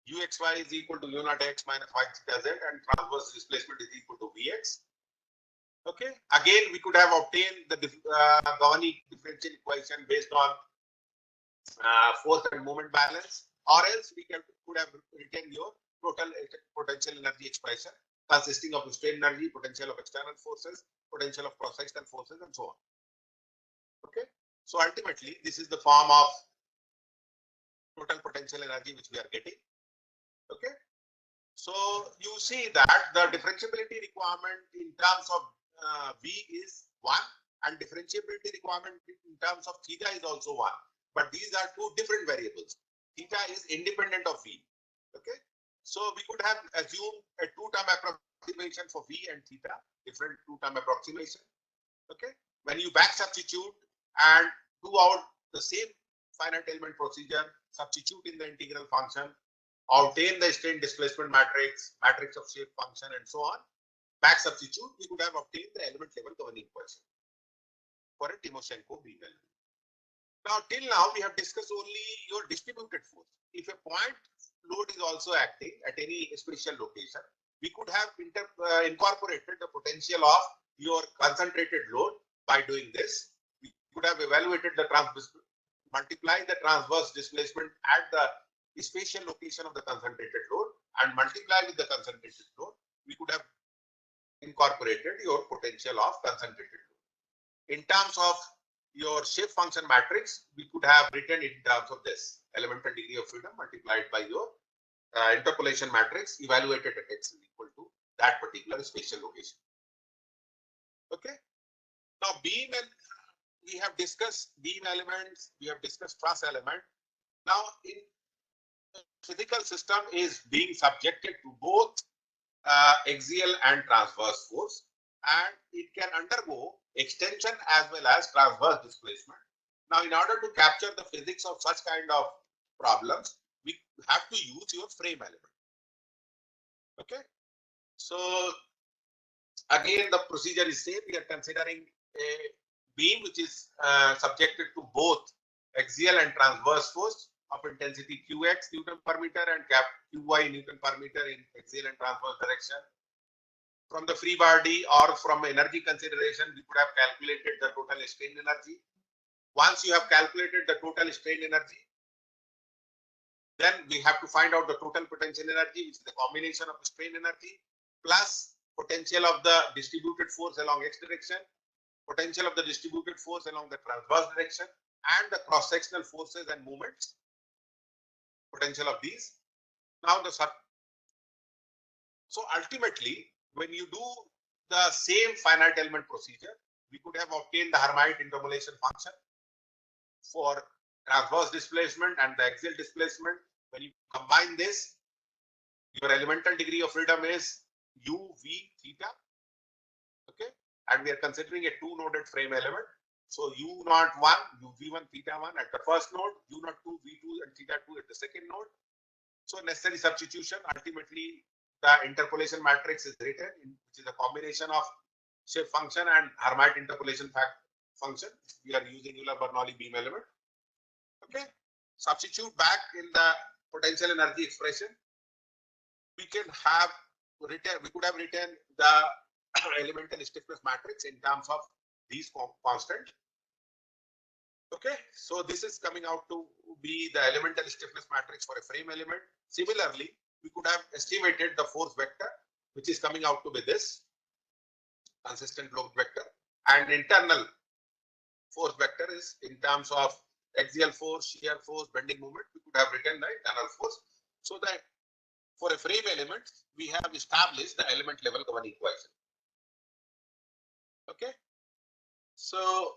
uxy is equal to u naught x minus y theta z, and transverse displacement is equal to vx. Okay. Again, we could have obtained the governing differential equation based on force and moment balance, or else we could have written your total potential energy expression consisting of strain energy, potential of external forces, potential of cross-sectional forces, and so on. Okay. So ultimately, this is the form of total potential energy which we are getting. Okay. So you see that the differentiability requirement in terms of V is 1, and differentiability requirement in terms of theta is also 1. But these are two different variables. Theta is independent of V. Okay. So we could have assumed a two-term approximation for V and theta, different two-term approximation. Okay. When you back substitute and do out the same finite element procedure, substitute in the integral function, obtain the strain displacement matrix, matrix of shape function, and so on. Back substitute, we could have obtained the element level governing equation for a Timoshenko beam element. Now, till now, we have discussed only your distributed force. If a point load is also acting at any special location, we could have incorporated the potential of your concentrated load by doing this. We could have evaluated the multiply the transverse displacement at the spatial location of the concentrated load and multiply with the concentrated load. We could have incorporated your potential of concentrated load. In terms of your shape function matrix, we could have written it in terms of this elemental degree of freedom multiplied by your interpolation matrix evaluated at x is equal to that particular spatial location. Okay. Now beam, and we have discussed beam elements, we have discussed truss element. Now in physical system is being subjected to both axial and transverse force, and it can undergo extension as well as transverse displacement. Now, in order to capture the physics of such kind of problems, we have to use your frame element. Okay. So again, the procedure is same. We are considering a beam which is subjected to both axial and transverse force of intensity qx Newton per meter and qy Newton per meter in axial and transverse direction. From the free body or from energy consideration, we could have calculated the total strain energy. Once you have calculated the total strain energy, then we have to find out the total potential energy, which is the combination of strain energy plus potential of the distributed force along x direction, potential of the distributed force along the transverse direction, and the cross-sectional forces and movements, potential of these. Now so ultimately, when you do the same finite element procedure, we could have obtained the Hermite interpolation function for transverse displacement and the axial displacement. When you combine this, your elemental degree of freedom is u v theta. Okay, and we are considering a two-noded frame element. So u naught 1, u v1 theta 1 at the first node, u naught 2 v2 and theta 2 at the second node. So necessary substitution, ultimately the interpolation matrix is written, which is a combination of shape function and Hermite interpolation function. We are using Euler-Bernoulli beam element. Okay, substitute back in the potential energy expression. We could have written the elemental stiffness matrix in terms of these constant. Okay, so this is coming out to be the elemental stiffness matrix for a frame element. Similarly, we could have estimated the force vector, which is coming out to be this consistent load vector, and internal force vector is in terms of axial force, shear force, bending moment. We could have written the internal force. So that for a frame element, we have established the element level governing equation. Okay, so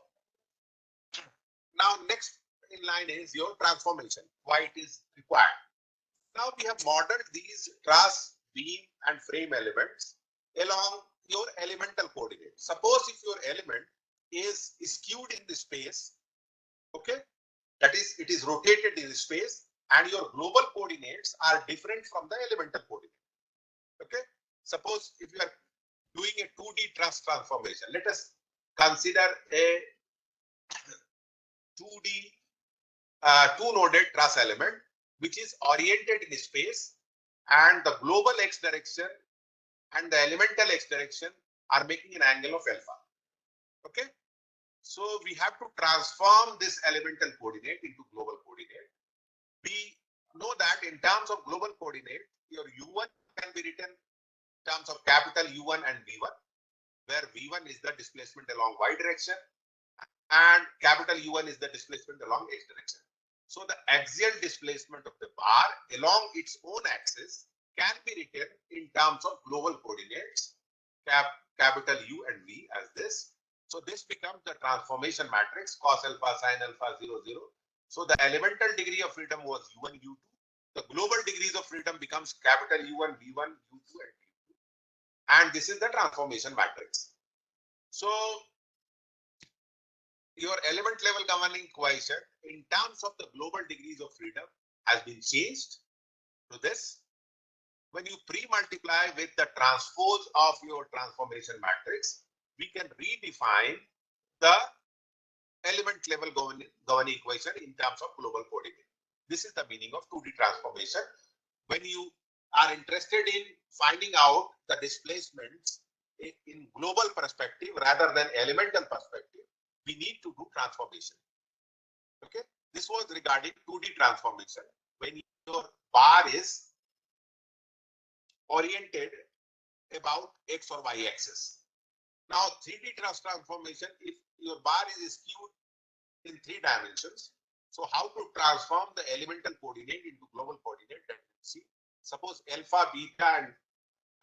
now next in line is your transformation, why it is required. Now we have modeled these truss, beam and frame elements along your elemental coordinates. Suppose if your element is skewed in the space, okay, that is, it is rotated in the space, and your global coordinates are different from the elemental coordinate. Okay, suppose if you are doing a 2D truss transformation, let us consider a 2D two-noded truss element which is oriented in space and the global x direction and the elemental x direction are making an angle of alpha. Okay. So we have to transform this elemental coordinate into global coordinate. We know that in terms of global coordinate, your u1 can be written in terms of capital U1 and V1, where V1 is the displacement along y direction and capital U1 is the displacement along x direction. So the axial displacement of the bar along its own axis can be written in terms of global coordinates, capital U and V as this. So this becomes the transformation matrix cos alpha sin alpha 0 0. So the elemental degree of freedom was U1 U2. The global degrees of freedom becomes capital U1 V1 U2 and V2. And this is the transformation matrix. So your element level governing coefficient in terms of the global degrees of freedom has been changed to this. When you pre-multiply with the transpose of your transformation matrix, we can redefine the element level governing equation in terms of global coordinate. This is the meaning of 2D transformation. When you are interested in finding out the displacements in global perspective rather than elemental perspective, we need to do transformation. Okay, this was regarding 2D transformation when your bar is oriented about x or y axis. Now 3D transformation, if your bar is skewed in 3 dimensions, so how to transform the elemental coordinate into global coordinate, that we see. Suppose alpha, beta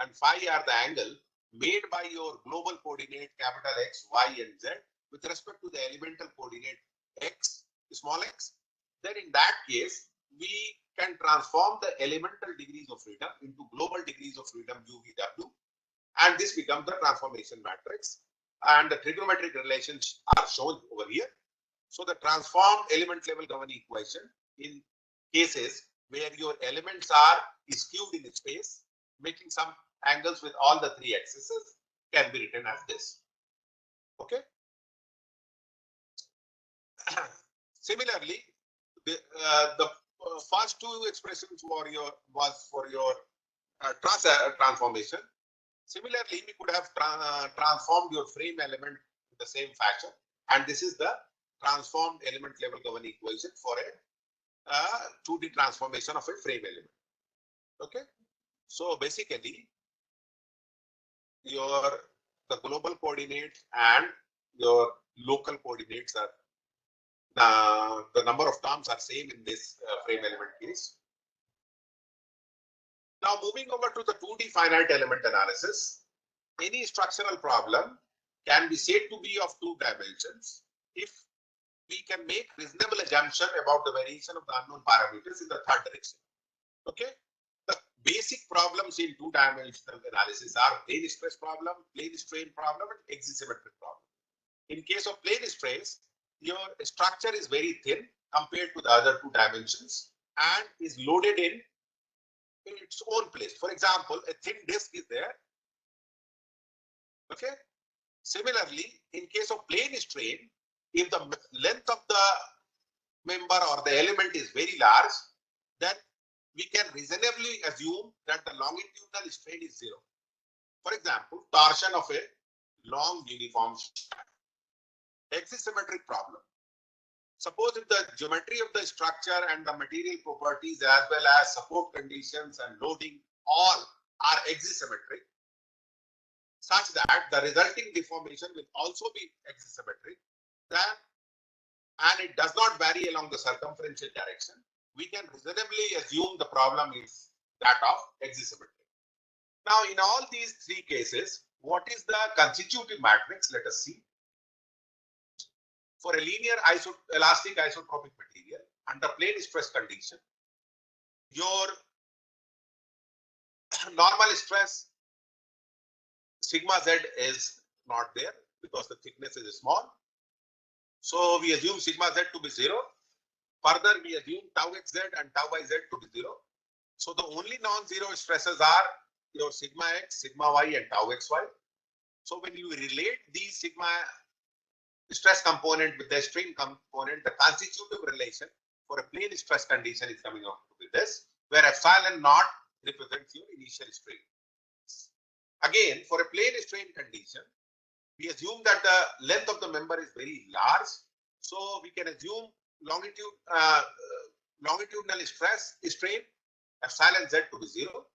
and phi are the angle made by your global coordinate capital X, Y and Z with respect to the elemental coordinate x, small x, then in that case, we can transform the elemental degrees of freedom into global degrees of freedom u, v, w, and this becomes the transformation matrix. And the trigonometric relations are shown over here. So the transformed element level governing equation in cases where your elements are skewed in space, making some angles with all the 3 axes, can be written as this. Okay. Similarly, the first 2 expressions for your transformation. Similarly, we could have transformed your frame element in the same fashion, and this is the transformed element level governing equation for a 2D transformation of a frame element. Okay, so basically, the global coordinates and your local coordinates are the number of terms are same in this frame element case. Now moving over to the 2D finite element analysis, any structural problem can be said to be of 2 dimensions if we can make reasonable assumption about the variation of the unknown parameters in the 3rd direction. Okay, the basic problems in 2-dimensional analysis are plane stress problem, plane strain problem, and axisymmetric problem. In case of plane stress, your structure is very thin compared to the other 2 dimensions and is loaded in its own place. For example, a thin disk is there. Okay. Similarly, in case of plane strain, if the length of the member or the element is very large, then we can reasonably assume that the longitudinal strain is 0. For example, torsion of a long uniform shaft. Axisymmetric problem. Suppose if the geometry of the structure and the material properties as well as support conditions and loading all are axisymmetric, such that the resulting deformation will also be axisymmetric, then, and it does not vary along the circumferential direction, we can reasonably assume the problem is that of axisymmetry. Now, in all these 3 cases, what is the constitutive matrix? Let us see. For a linear elastic isotropic material under plane stress condition, your normal stress sigma z is not there because the thickness is small. So we assume sigma z to be 0. Further, we assume tau xz and tau yz to be 0. So the only non-zero stresses are your sigma x, sigma y, and tau xy. So when you relate these sigma stress component with the strain component, the constitutive relation for a plane stress condition is coming out to be this, where epsilon naught represents your initial strain. Again, for a plane strain condition, we assume that the length of the member is very large. So we can assume longitudinal stress strain epsilon z to be 0.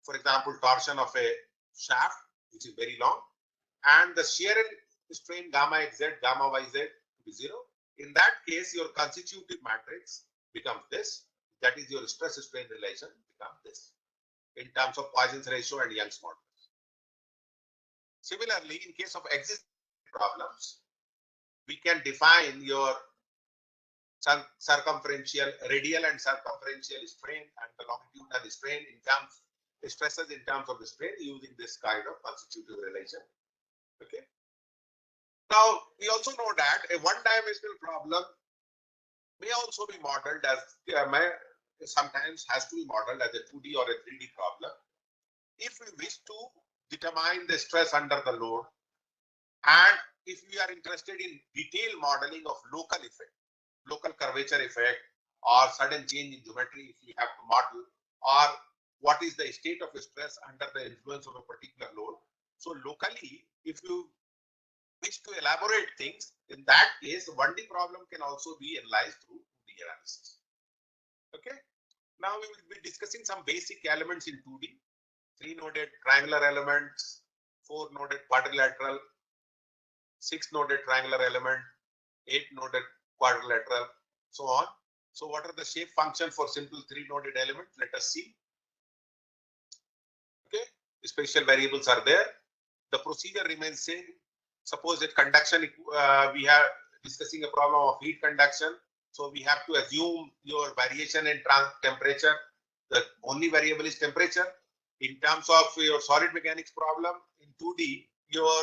For example, torsion of a shaft, which is very long, and the shear strain gamma xz, gamma yz to be 0. In that case, your constitutive matrix becomes this. That is your stress strain relation becomes this in terms of Poisson's ratio and Young's modulus. Similarly, in case of existing problems, we can define your circumferential, radial and circumferential strain and the longitudinal strain in terms stresses in terms of the strain using this kind of constitutive relation. Okay. Now we also know that a one-dimensional problem may also be modeled as sometimes has to be modeled as a 2D or a 3D problem. If we wish to determine the stress under the load, and if we are interested in detailed modeling of local effect, local curvature effect, or sudden change in geometry, if we have to model, or what is the state of stress under the influence of a particular load. So locally, if you wish to elaborate things, in that case, 1D problem can also be analyzed through 2D analysis. Okay. Now we will be discussing some basic elements in 2D. 3-noded triangular elements, 4-noded quadrilateral, 6-noded triangular element, 8-noded quadrilateral, so on. So what are the shape functions for simple 3-noded element? Let us see. Okay, special variables are there. The procedure remains same. Suppose that conduction, we are discussing a problem of heat conduction. So we have to assume your variation in temperature. The only variable is temperature. In terms of your solid mechanics problem in 2D, your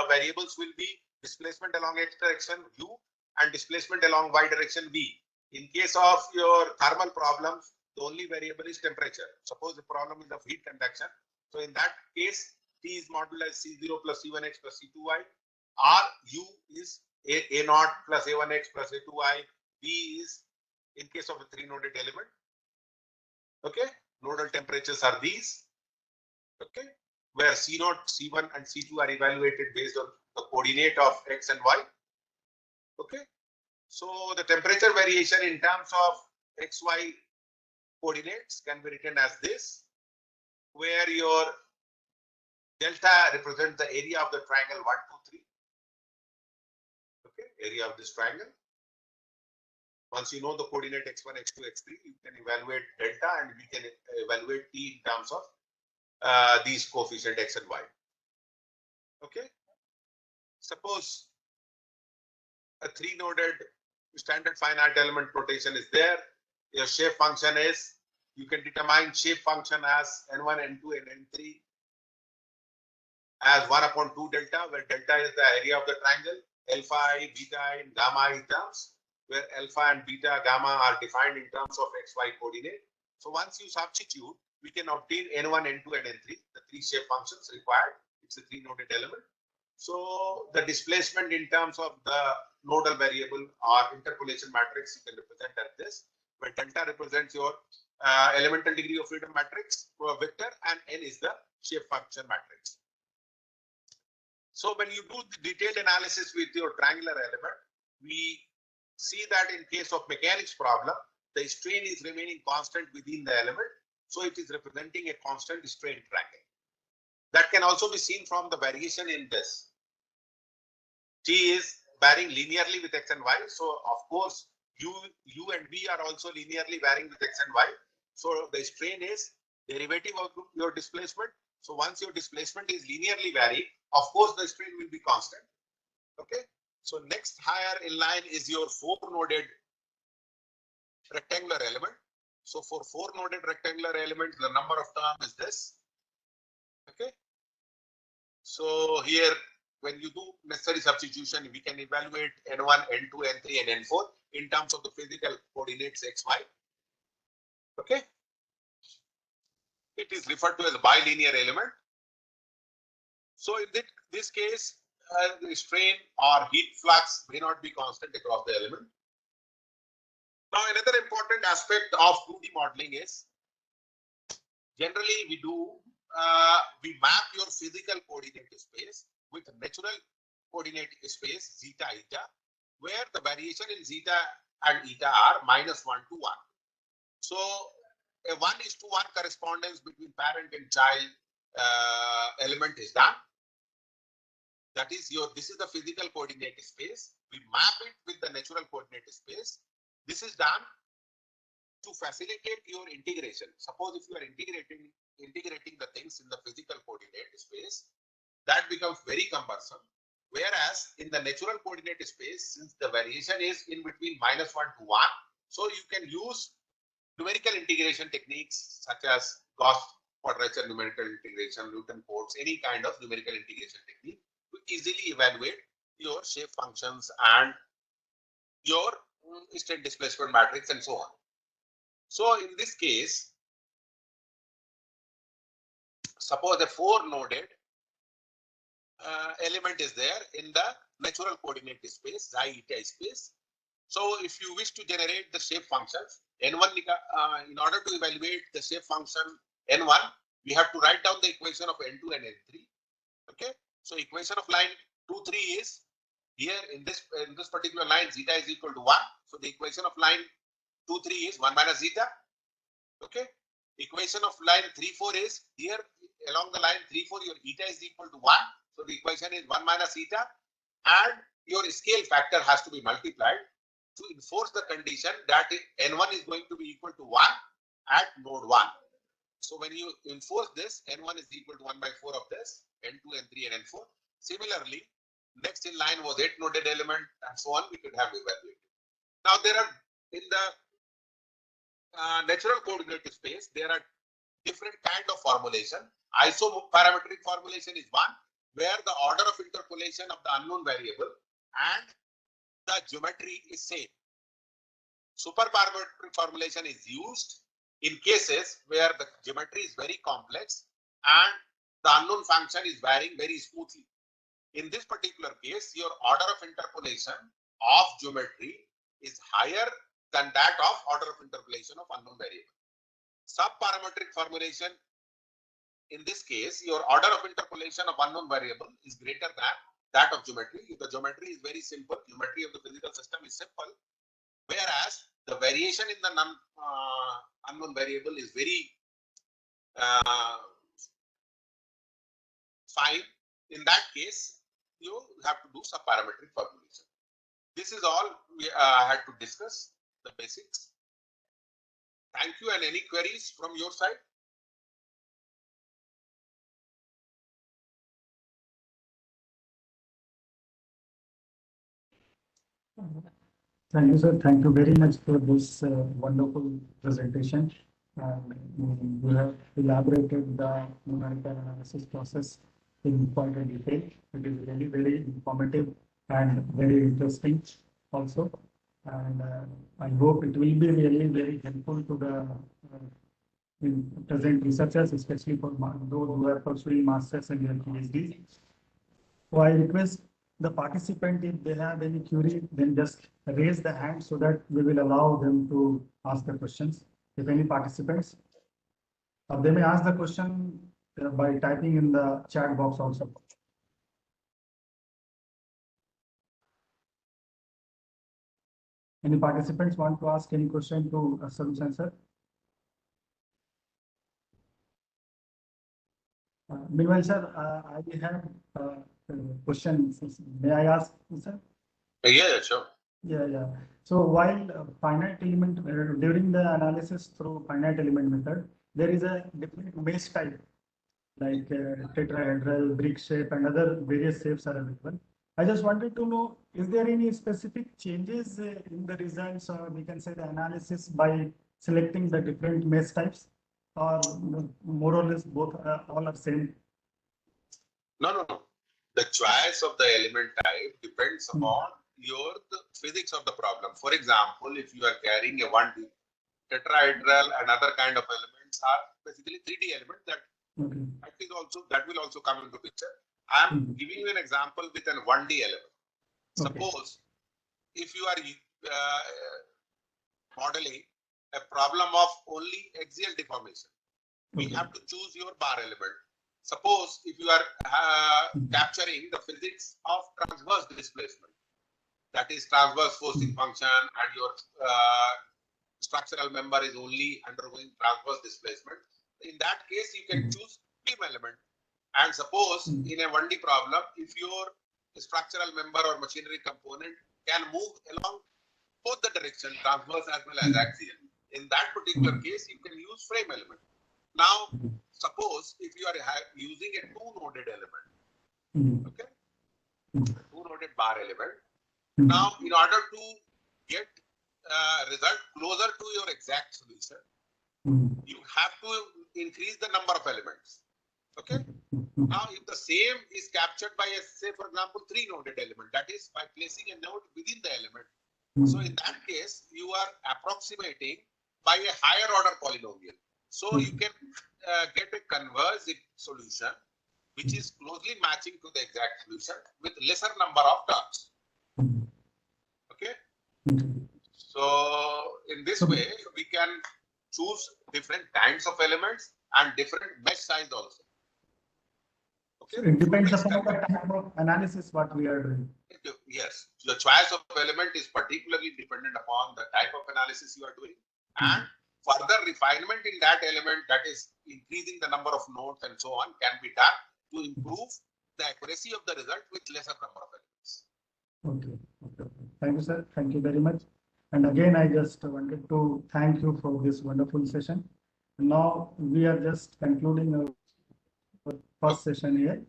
variables will be displacement along x direction u and displacement along y direction v. In case of your thermal problems, the only variable is temperature. Suppose the problem is of heat conduction. So in that case, T is modeled as C0 plus C1x plus C2y. R U is A0 plus A1x plus A2y. V is in case of a 3-noded element. Okay. Nodal temperatures are these. Okay. Where C0, C1 and C2 are evaluated based on the coordinate of x and y. Okay. So the temperature variation in terms of xy coordinates can be written as this, where your delta represents the area of the triangle 1, 2, 3. Okay, area of this triangle. Once you know the coordinate x1, x2, x3, you can evaluate delta and we can evaluate t in terms of these coefficient x and y. Okay. Suppose a 3-noded standard finite element notation is there. Your shape function is, you can determine shape function as n1, n2, and n3 as 1 upon 2 delta, where delta is the area of the triangle, alpha I, beta I, and gamma I terms, where alpha and beta, gamma are defined in terms of xy coordinate. So once you substitute, we can obtain n1, n2, and n3, the 3 shape functions required. It's a 3-noded element. So the displacement in terms of the nodal variable or interpolation matrix, you can represent as this, where delta represents your elemental degree of freedom matrix vector and n is the shape function matrix. So when you do the detailed analysis with your triangular element, we see that in case of mechanics problem, the strain is remaining constant within the element. So it is representing a constant strain triangle. That can also be seen from the variation in this. T is varying linearly with x and y. So of course, u and v are also linearly varying with x and y. So the strain is derivative of your displacement. So once your displacement is linearly varying, of course the strain will be constant. Okay. So next higher in line is your 4-noded rectangular element. So for 4-noded rectangular element, the number of terms is this. Okay. So here, when you do necessary substitution, we can evaluate n1, n2, n3, and n4 in terms of the physical coordinates xy. Okay. It is referred to as a bilinear element. So in this case, the strain or heat flux may not be constant across the element. Now, another important aspect of 2D modeling is generally we do, we map your physical coordinate space with natural coordinate space zeta eta, where the variation in zeta and eta are -1 to 1. So a 1:1 correspondence between parent and child element is done. That is this is the physical coordinate space. We map it with the natural coordinate space. This is done to facilitate your integration. Suppose if you are integrating the things in the physical coordinate space, that becomes very cumbersome. Whereas in the natural coordinate space, since the variation is in between -1 to 1, so you can use numerical integration techniques such as Gauss quadrature numerical integration, Newton codes, any kind of numerical integration technique to easily evaluate your shape functions and your state displacement matrix and so on. So in this case, suppose a 4-noded element is there in the natural coordinate space, xi eta space. So if you wish to generate the shape functions, n1, in order to evaluate the shape function n1, we have to write down the equation of n2 and n3. Okay, so equation of line 2, 3 is here in this particular line, zeta is equal to 1. So the equation of line 2, 3 is 1 minus zeta. Okay, equation of line 3, 4 is here along the line 3, 4, your eta is equal to 1. So the equation is 1 minus eta, and your scale factor has to be multiplied to enforce the condition that n1 is going to be equal to 1 at node 1. So when you enforce this, n1 is equal to 1 by 4 of this, n2, n3, and n4. Similarly, next in line was 8-noded element and so on. We could have evaluated. Now there are in the natural coordinate space, there are different kind of formulation. Isoparametric formulation is one, where the order of interpolation of the unknown variable and the geometry is same. Superparametric formulation is used in cases where the geometry is very complex and the unknown function is varying very smoothly. In this particular case, your order of interpolation of geometry is higher than that of order of interpolation of unknown variable. Subparametric formulation, in this case, your order of interpolation of unknown variable is greater than that of geometry. If the geometry is very simple, geometry of the physical system is simple, whereas the variation in the unknown variable is very fine. In that case, you have to do subparametric formulation. This is all we had to discuss, the basics. Thank you, and any queries from your side? Thank you, sir. Thank you very much for this wonderful presentation. You have elaborated the numerical analysis process in quite a detail. It is really very informative and very interesting also. And I hope it will be really very helpful to the present researchers, especially for those who are pursuing masters and their PhDs. So I request the participant, if they have any query, then just raise the hand so that we will allow them to ask the questions. If any participants, they may ask the question by typing in the chat box also. Any participants want to ask any question to Solution sir? Meanwhile, sir, I have question. May I ask, sir? Yeah, sure. Yeah. So while finite element during the analysis through finite element method, there is a different mesh type like tetrahedral, brick shape, and other various shapes are available. I just wanted to know, is there any specific changes in the results, or we can say the analysis by selecting the different mesh types, or more or less both all are same? No. The choice of the element type depends upon the physics of the problem. For example, if you are carrying a 1D tetrahedral and other kind of elements are basically 3D elements that will also come into picture. I am giving you an example with an 1D element. Suppose if you are modeling a problem of only axial deformation, we Okay. have to choose your bar element. Suppose if you are capturing the physics of transverse displacement, that is transverse forcing function, and your structural member is only undergoing transverse displacement. In that case, you can choose beam element. And suppose in a 1D problem, if your structural member or machinery component can move along both the direction, transverse as well as axial, in that particular case, you can use frame element. Now, suppose if you are using a two-noded element, okay, two-noded bar element. Now, in order to get result closer to your exact solution, you have to increase the number of elements. Okay. Now, if the same is captured by a, say, for example, three-noded element, that is by placing a node within the element. So in that case, you are approximating by a higher order polynomial. So you can get a converged solution which is closely matching to the exact solution with lesser number of terms. Okay. So in this way, we can choose different kinds of elements and different mesh size also. Okay. So it depends upon the type of analysis what we are doing. Yes, the choice of element is particularly dependent upon the type of analysis you are doing, and further refinement in that element, that is increasing the number of nodes and so on, can be done to improve the accuracy of the result with lesser number of elements. Okay. Okay. Thank you, sir. Thank you very much. And again, I just wanted to thank you for this wonderful session. Now we are just concluding our first session here.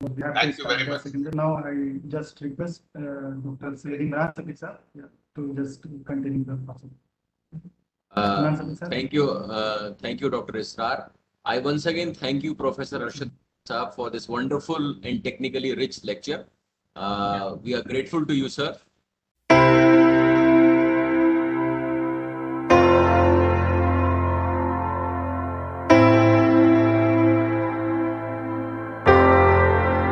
We have to Thank you start very the much. second. Now I just request Dr. Imran Saqi sir to just continue the process. Imran Saqi sir. Thank you, Dr. Israr. I once again thank you, Professor Arshad Saab, for this wonderful and technically rich lecture. We are grateful to you, sir.